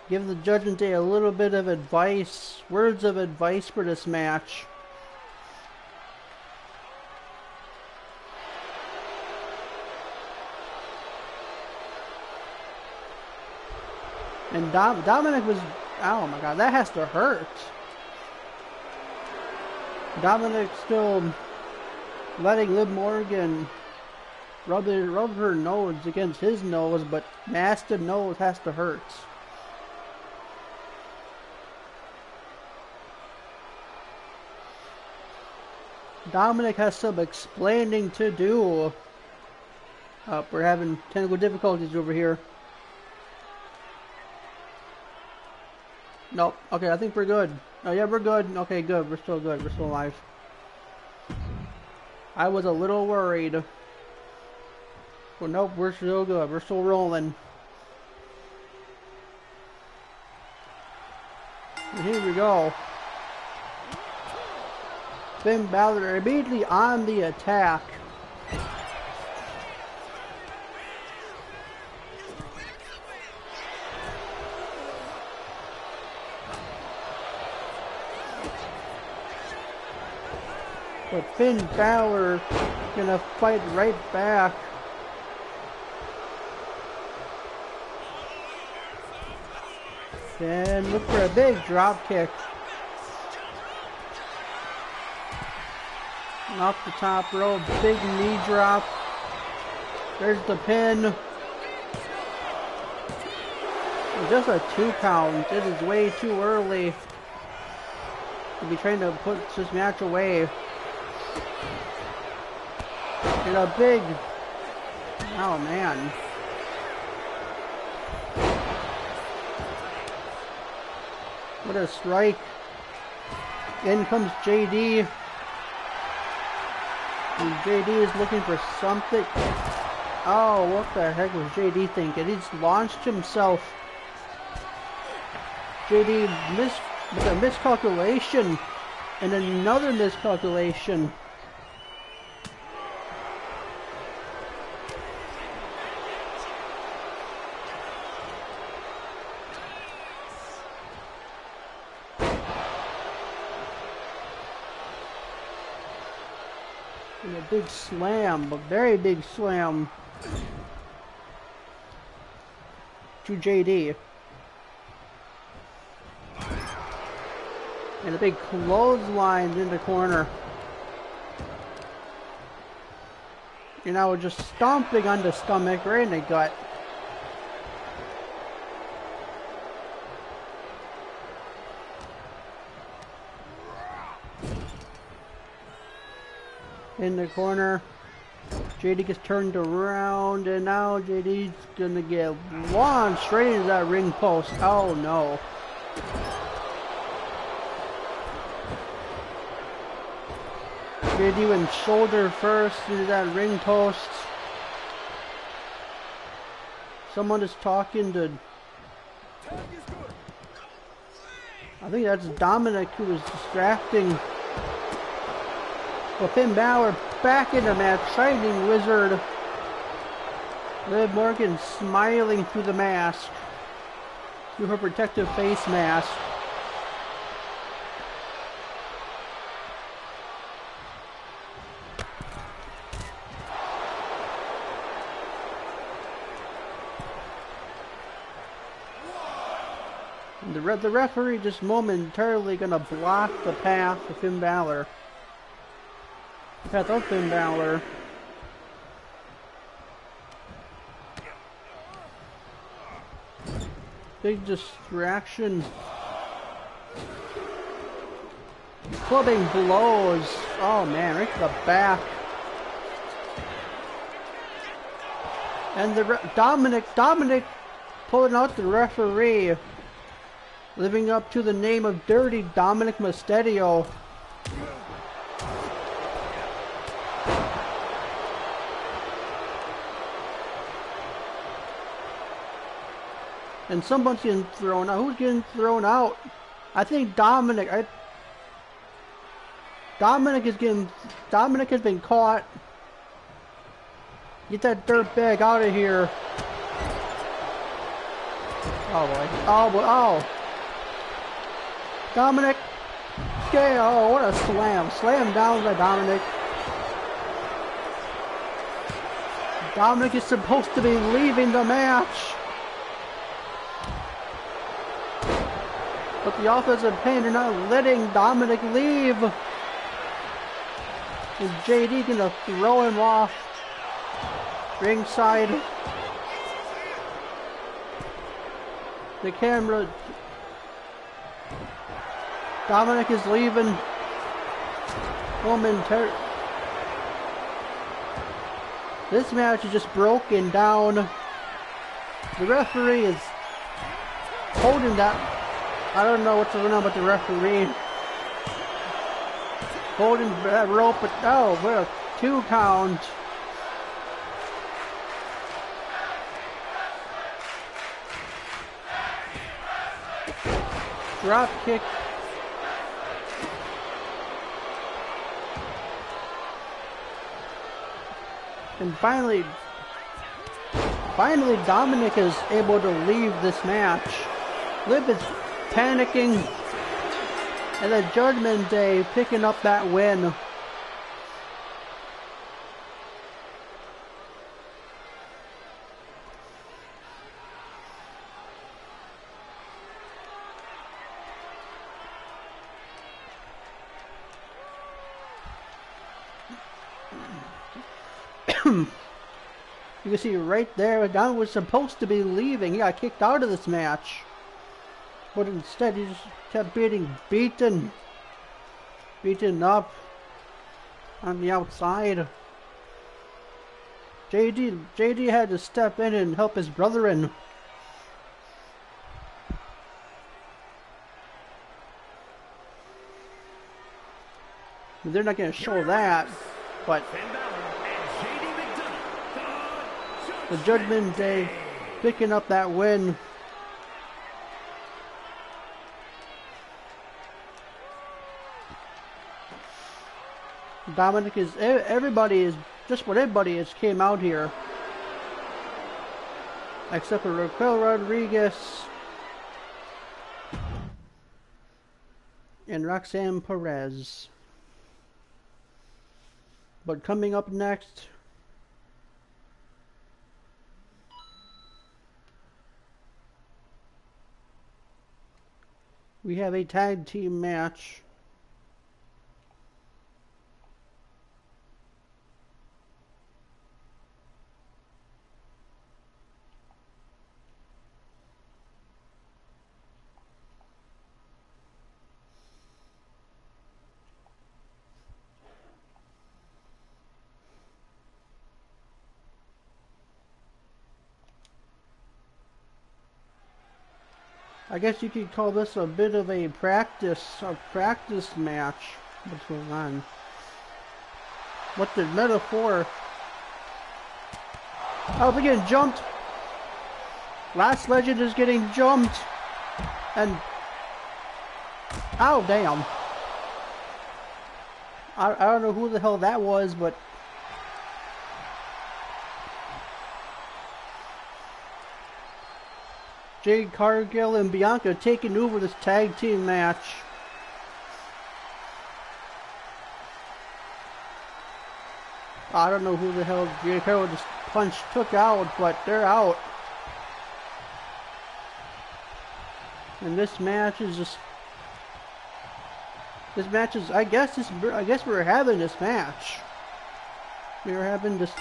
gives the Judgment Day a little bit of advice, words of advice for this match. And Dominic was, oh my god, that has to hurt. Dominic still letting Liv Morgan rub her nose against his nose, but masked nose has to hurt. Dominic has some explaining to do. We're having technical difficulties over here. Nope. Okay, I think we're good. Oh yeah, we're good. Okay, good. We're still good. We're still alive. I was a little worried. Well, nope, we're still good. We're still rolling. And here we go. Finn Balor immediately on the attack. But Finn Balor gonna fight right back. And look for a big drop kick. Off the top rope, big knee drop. There's the pin. Just a 2 count. It is way too early to be trying to put this match away. And a big, oh man. What a strike. In comes JD. And JD is looking for something. Oh, what the heck was JD thinking? He's launched himself. JD with a miscalculation. And another miscalculation. And a big slam, a very big slam to JD. And a big clothesline in the corner. And now we're just stomping on the stomach, right in the gut. In the corner, JD gets turned around, and now JD's gonna get launched straight into that ring post. Oh no. JD went shoulder first into that ring post. Someone is talking to I think that's Dominic who was distracting. Well, Finn Balor back in the match. Shining Wizard. Liv Morgan smiling through the mask. Through her protective face mask. The referee just momentarily gonna block the path of Finn Balor. Path of Finn Balor. Big distraction. Clubbing blows. Oh man, right to the back. And Dominic pulling out the referee. Living up to the name of Dirty Dominic Mysterio. And someone's getting thrown out. Who's getting thrown out? I think Dominic. Dominic has been caught. Get that dirtbag out of here. Oh boy. Oh boy. Oh. Dominic. Okay. Oh, what a slam. Slam down by Dominic. Dominic is supposed to be leaving the match. But the offensive pain are not letting Dominic leave. And JD gonna throw him off ringside. The camera. Dominic is leaving momentarily. This match is just broken down. The referee is holding that. I don't know what's going on with the referee. Holding that rope, but oh, what a 2 count. Drop kick. And finally Dominic is able to leave this match. Liv is panicking, and then Judgment Day picking up that win. You can see right there, Don was supposed to be leaving. He got kicked out of this match. But instead he just kept being beaten up on the outside. JD had to step in and help his brother in. They're not going to show that, but the Judgment Day picking up that win. Dominic is, everybody is, just what everybody is came out here. Except for Raquel Rodriguez and Roxanne Perez. But coming up next, we have a tag team match. I guess you could call this a bit of a practice match. What's going on? What the metaphor? Oh, they're getting jumped. Last Legend is getting jumped. And Oh, damn. I don't know who the hell that was, but... Jade Cargill and Bianca taking over this tag team match. I don't know who the hell Jade Cargill just took out, but they're out. And this match is just... This match is... I guess we're having this match. We're having this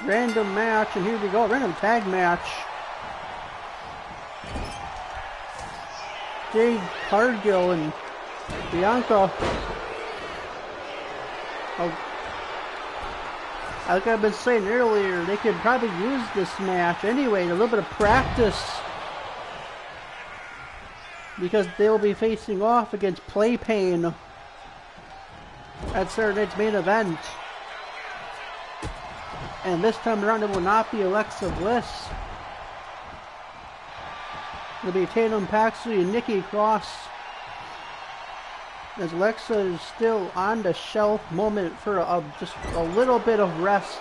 random match, and here we go, random tag match. Jade Cargill and Bianca. Like I've been saying earlier, they could probably use this match anyway, a little bit of practice. Because they'll be facing off against Play Pain at Saturday night's main event. And this time around it will not be Alexa Bliss. It'll be Tatum Paxley and Nikki Cross. As Alexa is still on the shelf moment for just a little bit of rest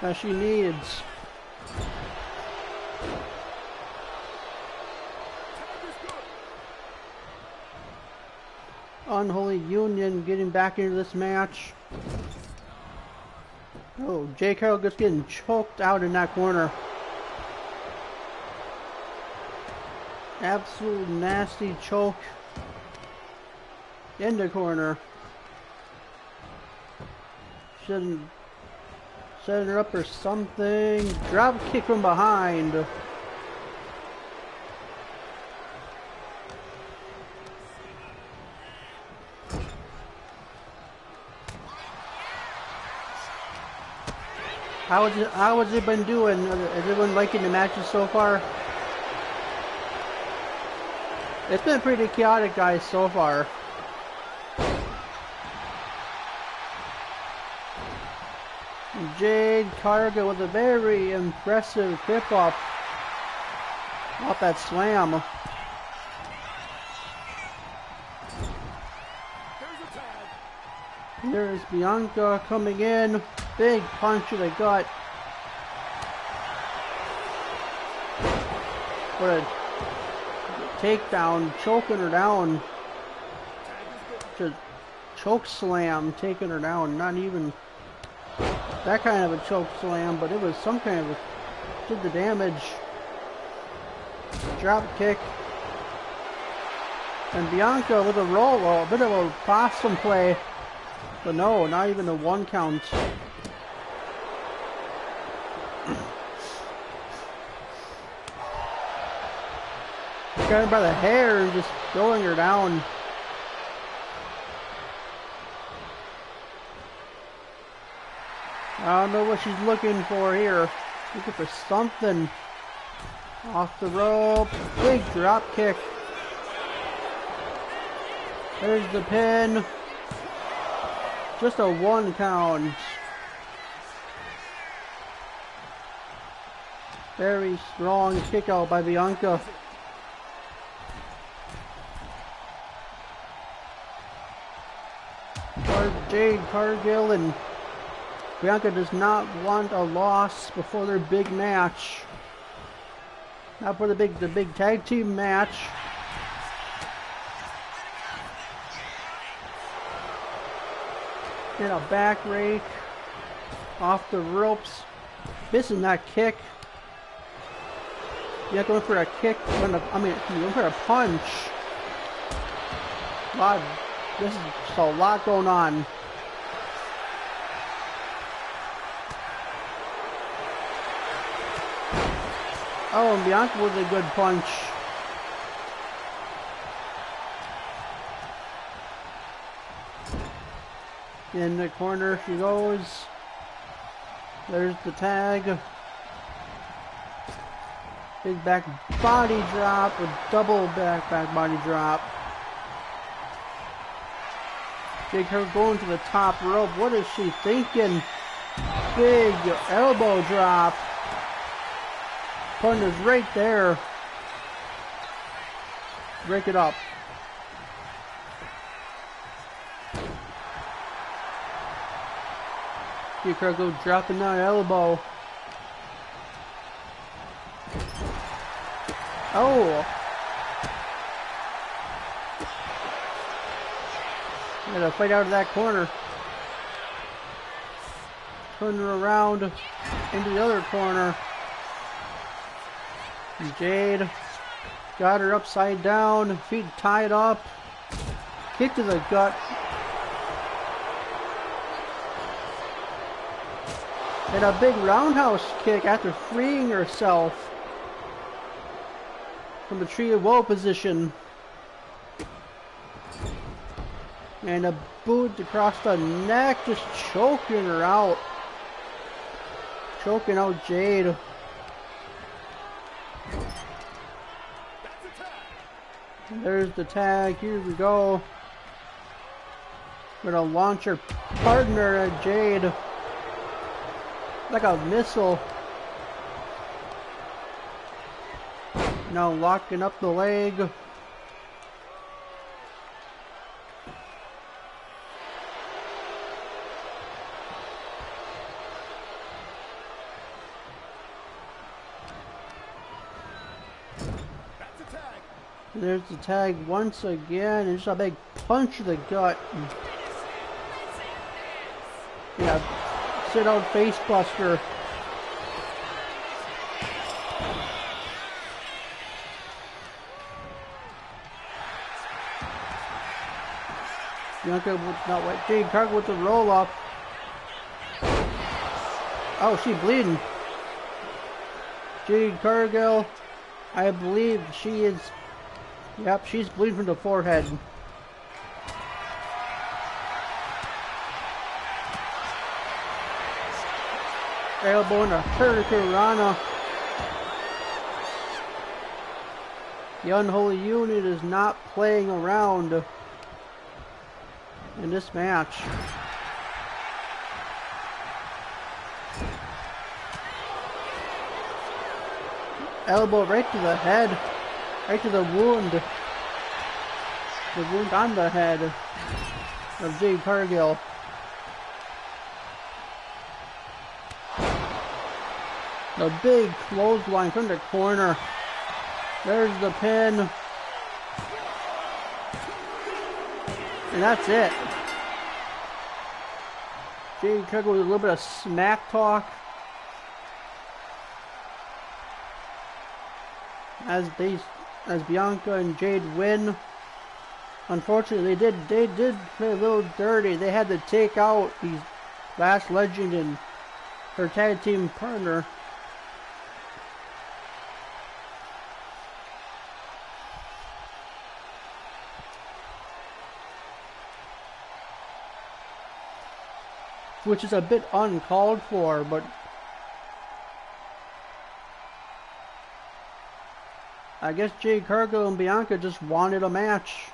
that she needs. Unholy Union getting back into this match. Oh, Jade Cargill just getting choked out in that corner. Absolute nasty choke in the corner. Setting her up or something. Drop kick from behind. How has it been doing? Has everyone liking the matches so far? It's been pretty chaotic, guys, so far. Jade Cargill with a very impressive tip off that slam. There's Bianca coming in. Big punch to the gut. What a takedown, choking her down. Just choke slam, taking her down. Not even that kind of a choke slam, but it was some kind of did the damage. Drop kick. And Bianca with a roll, a bit of a possum play. But no, not even a 1 count. Got her by the hair and just throwing her down. I don't know what she's looking for here. Looking for something. Off the rope. Big drop kick. There's the pin. Just a 1 count. Very strong kick out by Bianca. Jade Cargill and Bianca does not want a loss before their big match. Not for the big tag team match. And a back rake off the ropes. Missing that kick. Yeah, going for a kick. Going for a punch. God, this is just a lot going on. Oh, and Bianca with a good punch. In the corner she goes. There's the tag. Big back body drop, a double back body drop. Jade Cargill going to the top rope. What is she thinking? Big elbow drop. Partner's right there. break it up. Jade Cargill dropping that elbow. Oh! Gotta fight out of that corner. Turn her around into the other corner. Jade got her upside down, feet tied up, kick to the gut. And a big roundhouse kick after freeing herself from the Tree of Woe position. And a boot across the neck, just choking her out. Choking out Jade. There's the tag. Here we go. Gonna launch her partner at Jade. Like a missile. Now locking up the leg. There's the tag once again, and just a big punch to the gut. Yeah, sit out face buster. Bianca with not what Jade Cargill with the roll up. Oh, she's bleeding. Jade Cargill, I believe she is. Yep, she's bleeding from the forehead. Elbow in a Hurricane Rana. The Unholy Unit is not playing around in this match. Elbow right to the head. Right to the wound. The wound on the head of Jade Cargill. The big clothesline from the corner. There's the pin. And that's it. Jade Cargill with a little bit of smack talk. As Bianca and Jade win. Unfortunately, they did play a little dirty. They had to take out the Lash Legend and her tag team partner. Which is a bit uncalled for, but I guess Jade Cargill and Bianca just wanted a match.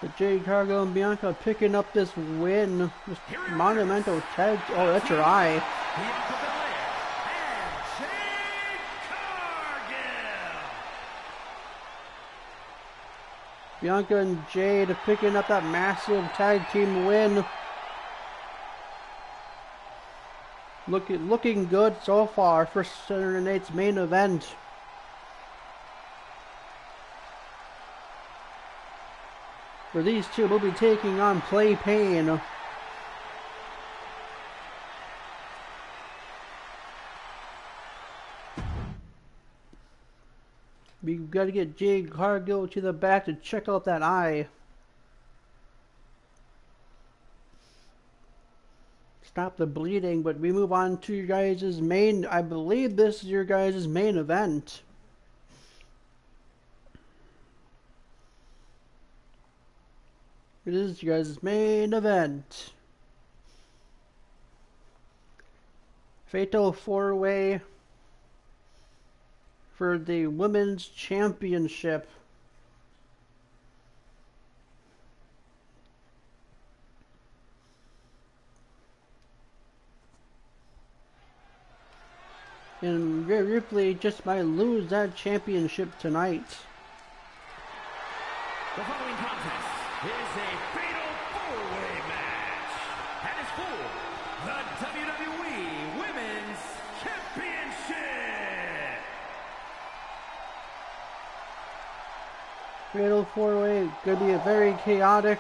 But Jade Cargill and Bianca picking up this win, this monumental tag. Oh, that's her eye. Bianca and Jade picking up that massive tag team win. Looking good so far for Saturday night's main event. For these two, will be taking on Play Pain. We've got to get Jade Cargill to the back to check out that eye. Stop the bleeding, but we move on to your guys' main. I believe this is your guys' main event. It is your guys' main event. Fatal 4-way for the Women's Championship. And Rhea Ripley just might lose that championship tonight. The following contest is a fatal four-way match. And it's for the WWE Women's Championship. Fatal four-way, gonna be a very chaotic.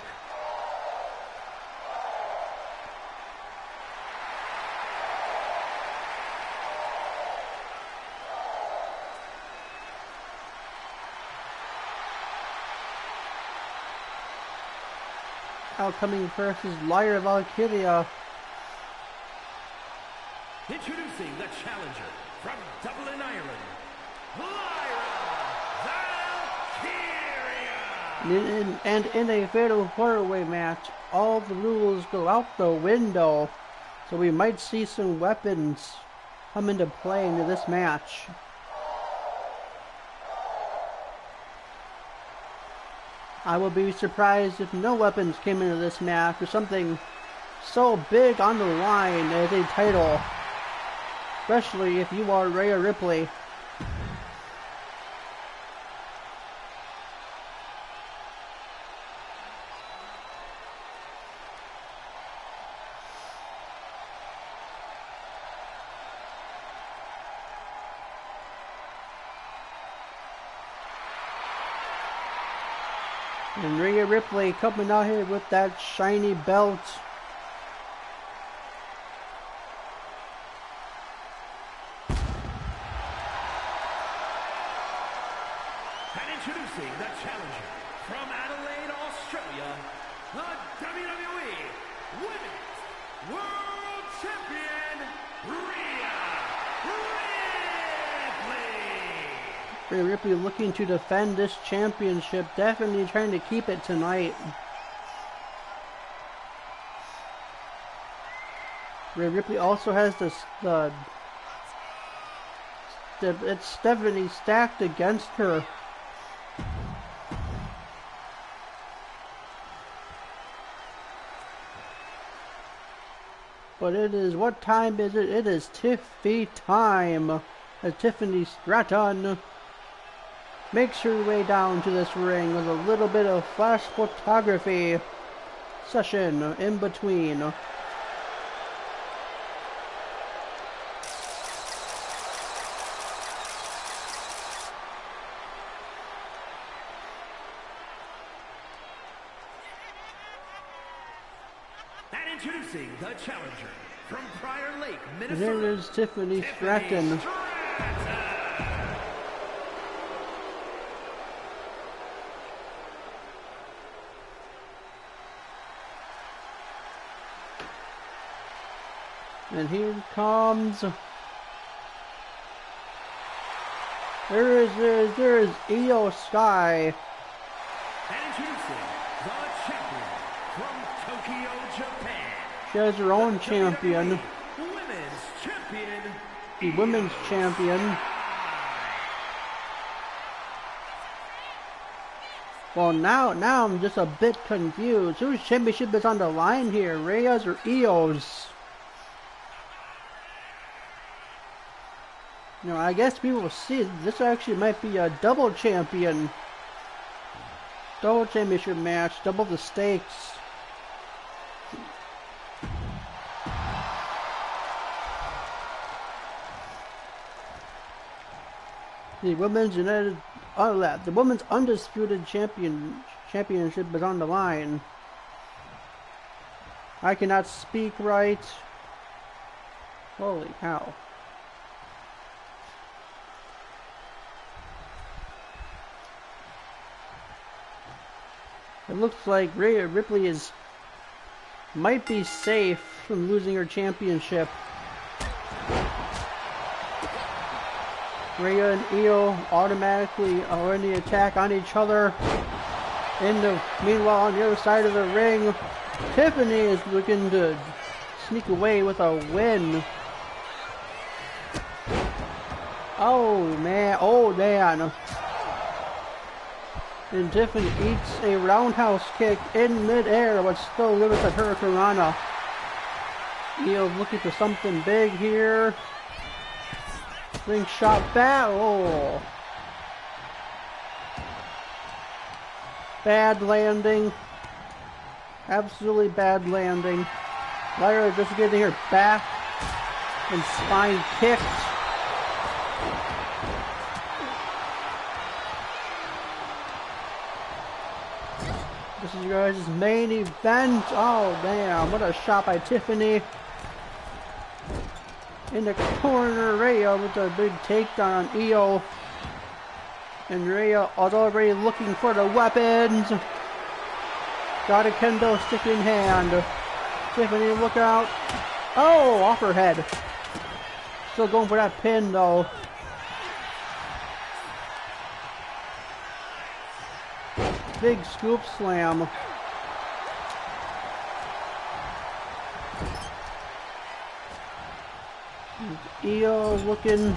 Coming first is Lyra Valkyria. Introducing the challenger from Dublin, Ireland, Lyra Valkyria. And in a fatal four-way match, all the rules go out the window. So we might see some weapons come into play into this match. I will be surprised if no weapons came into this match or something so big on the line as a title. Especially if you are Rhea Ripley. And Rhea Ripley coming out here with that shiny belt. And introducing the challenger from Adelaide, Australia, the WWE Women's World Champion, Rhea Ripley. Rhea Ripley looking to defend this championship, definitely trying to keep it tonight. Rhea Ripley also has it's Stephanie stacked against her. But it is, what time is it? It is Tiffy time. As Tiffany Stratton makes her way down to this ring with a little bit of flash photography session in between. And introducing the challenger from Prior Lake, Minnesota. There is Tiffany Stratton. And here comes. There is Io Sky. And introducing the champion from Tokyo, Japan. She has her own champion. Women's champion. The women's champion. Well, now I'm just a bit confused. Whose championship is on the line here? Rhea's or Io's? You know, I guess we will see. This actually might be a double championship match, double the stakes. The women's undisputed championship is on the line. I cannot speak right. Holy cow. It looks like Rhea Ripley might be safe from losing her championship. Rhea and Io automatically are in the attack on each other. Meanwhile, on the other side of the ring, Tiffany is looking to sneak away with a win. Oh man. And Tiffany eats a roundhouse kick in midair, but still lives at Hurricanrana. Io looking for something big here. Slingshot battle. Bad landing. Absolutely bad landing. Lyra just getting her back and spine kicked. This is your guys' main event. Oh damn, what a shot by Tiffany. In the corner, Rhea with a big takedown on Io. And Rhea is already looking for the weapons. Got a kendo stick in hand. Tiffany, look out. Oh, off her head. Still going for that pin though. Big scoop slam. Io looking.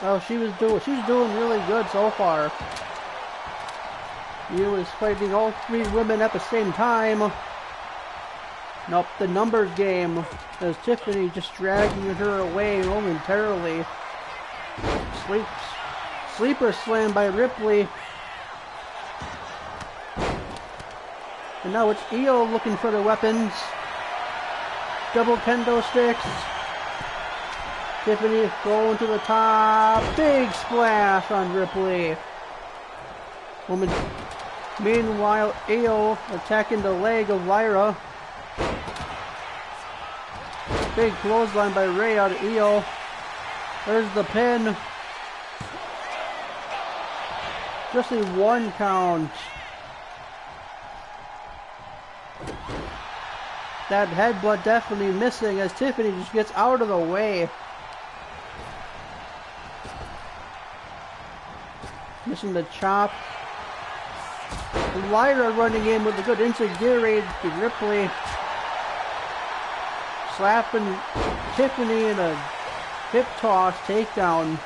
Oh, she's doing really good so far. Io is fighting all three women at the same time. Nope, the numbers game. As Tiffany just dragging her away momentarily. Sleeper slam by Ripley. And now it's Io looking for the weapons. Double kendo sticks. Tiffany going to the top. Big splash on Ripley. Meanwhile, Io attacking the leg of Lyra. Big clothesline by Rhea to Io. There's the pin. Just a 1 count. That headbutt definitely missing as Tiffany just gets out of the way. Missing the chop. Lyra running in with a good insecurity to Ripley. Slapping Tiffany in a hip toss takedown.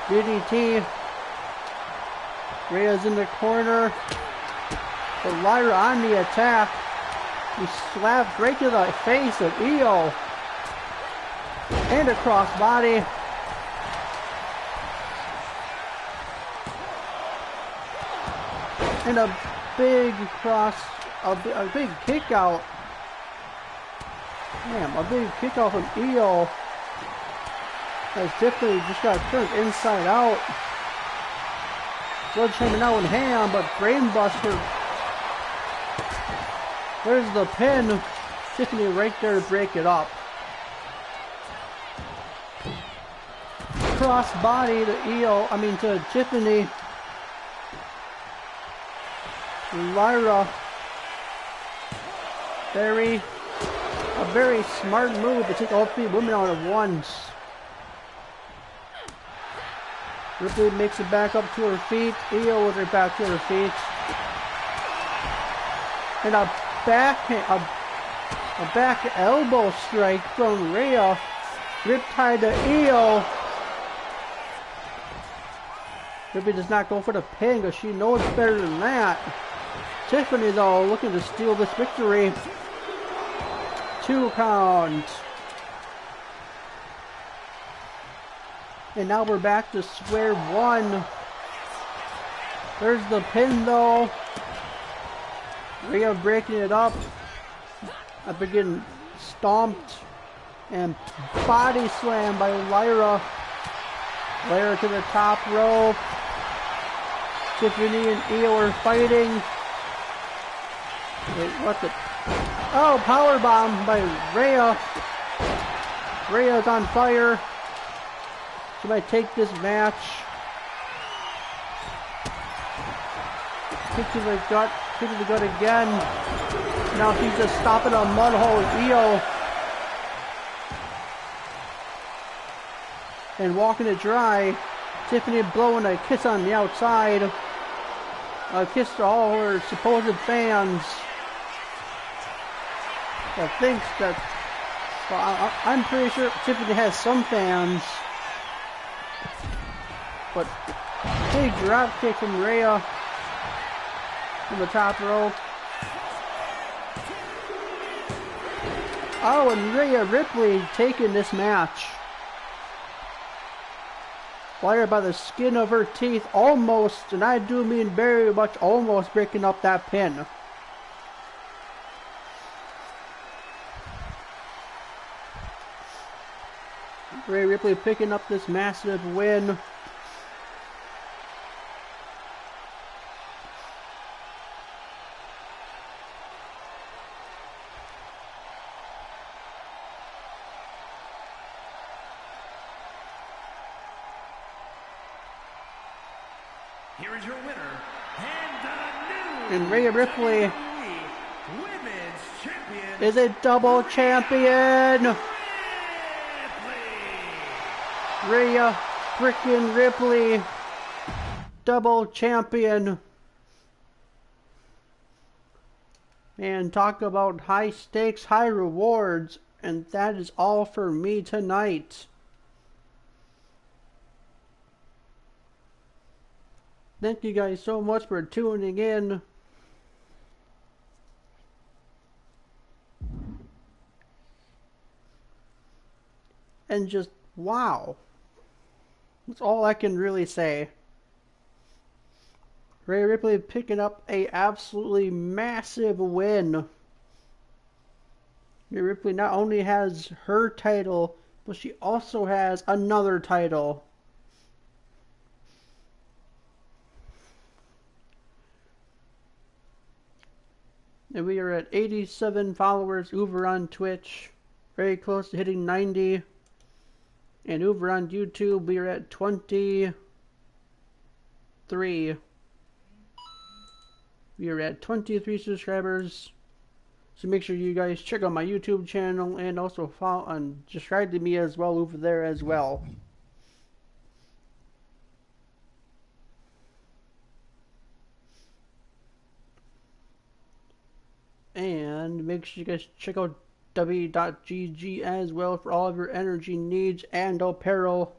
DDT. Rhea's in the corner. But Lyra on the attack. He slaps right to the face of Io. And a crossbody. And a big a big kick out. Damn, a big kick out from Io. As Tiffany just got turned inside out. Sledgehammer now in hand, but brainbuster. There's the pin. Tiffany right there to break it up. Cross body to Tiffany. Lyra. A very smart move to take all three women out at once. Ripley makes it back up to her feet. Io with her back to her feet. And a back elbow strike from Rhea. Riptide to Io. Ripley does not go for the pin because she knows better than that. Tiffany though looking to steal this victory. 2 count. And now we're back to square one. There's the pin though. Rhea breaking it up. Up again stomped. And body slam by Lyra. Lyra to the top rope. Tiffany and Io are fighting. Wait, what's it? Oh, powerbomb by Rhea. Rhea's on fire. She might take this match. Kick to the gut again. Now she's just stopping a mud hole with Io. And walking it dry. Tiffany blowing a kiss on the outside. A kiss to all her supposed fans. I think that, well, I'm pretty sure Tiffany has some fans. But big drop kick from Rhea from the top rope. Oh, and Rhea Ripley taking this match. Fire by the skin of her teeth, almost, and I do mean very much almost breaking up that pin. Rhea Ripley picking up this massive win. Here is your winner, and the new And Rhea Ripley Women's Champion is a double champion. Rhea frickin' Ripley, double champion. And talk about high stakes, high rewards, and that is all for me tonight. Thank you guys so much for tuning in. And just, wow. That's all I can really say. Rhea Ripley picking up a absolutely massive win. Rhea Ripley not only has her title, but she also has another title. And we are at 87 followers over on Twitch. Very close to hitting 90. And over on YouTube, we are at 23. We are at 23 subscribers. So make sure you guys check out my YouTube channel and also follow and subscribe to me as well over there as well. And make sure you guys check out W.GG as well for all of your energy needs and apparel.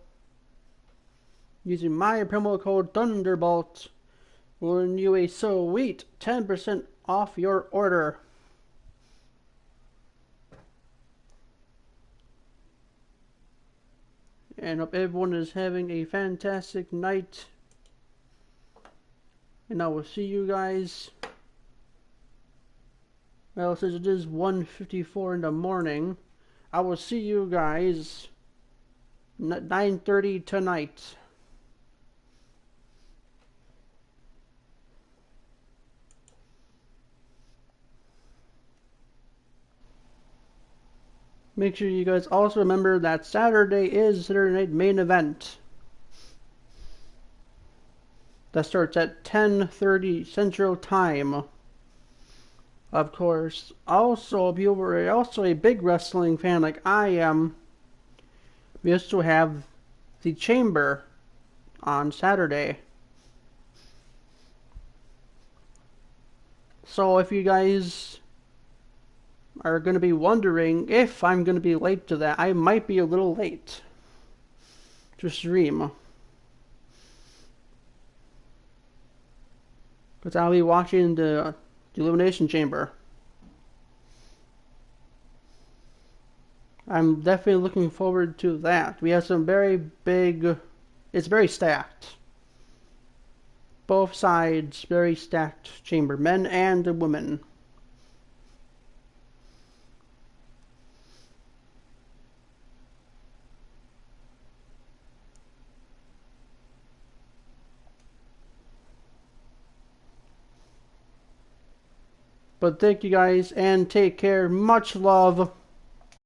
Using my promo code Thunderbolt will earn you a sweet 10% off your order. And hope everyone is having a fantastic night. And I will see you guys. Well, since it is 1:54 in the morning, I will see you guys at 9:30 tonight. Make sure you guys also remember that Saturday is Saturday Night Main Event. That starts at 10:30 Central Time. Of course, also, if you were also a big wrestling fan like I am, we also have the Chamber on Saturday. So if you guys are going to be wondering if I'm going to be late to that, I might be a little late to stream. Because I'll be watching the Elimination Chamber. I'm definitely looking forward to that. We have some very big... It's very stacked. Both sides, very stacked chamber. Men and women. But thank you guys and take care. Much love.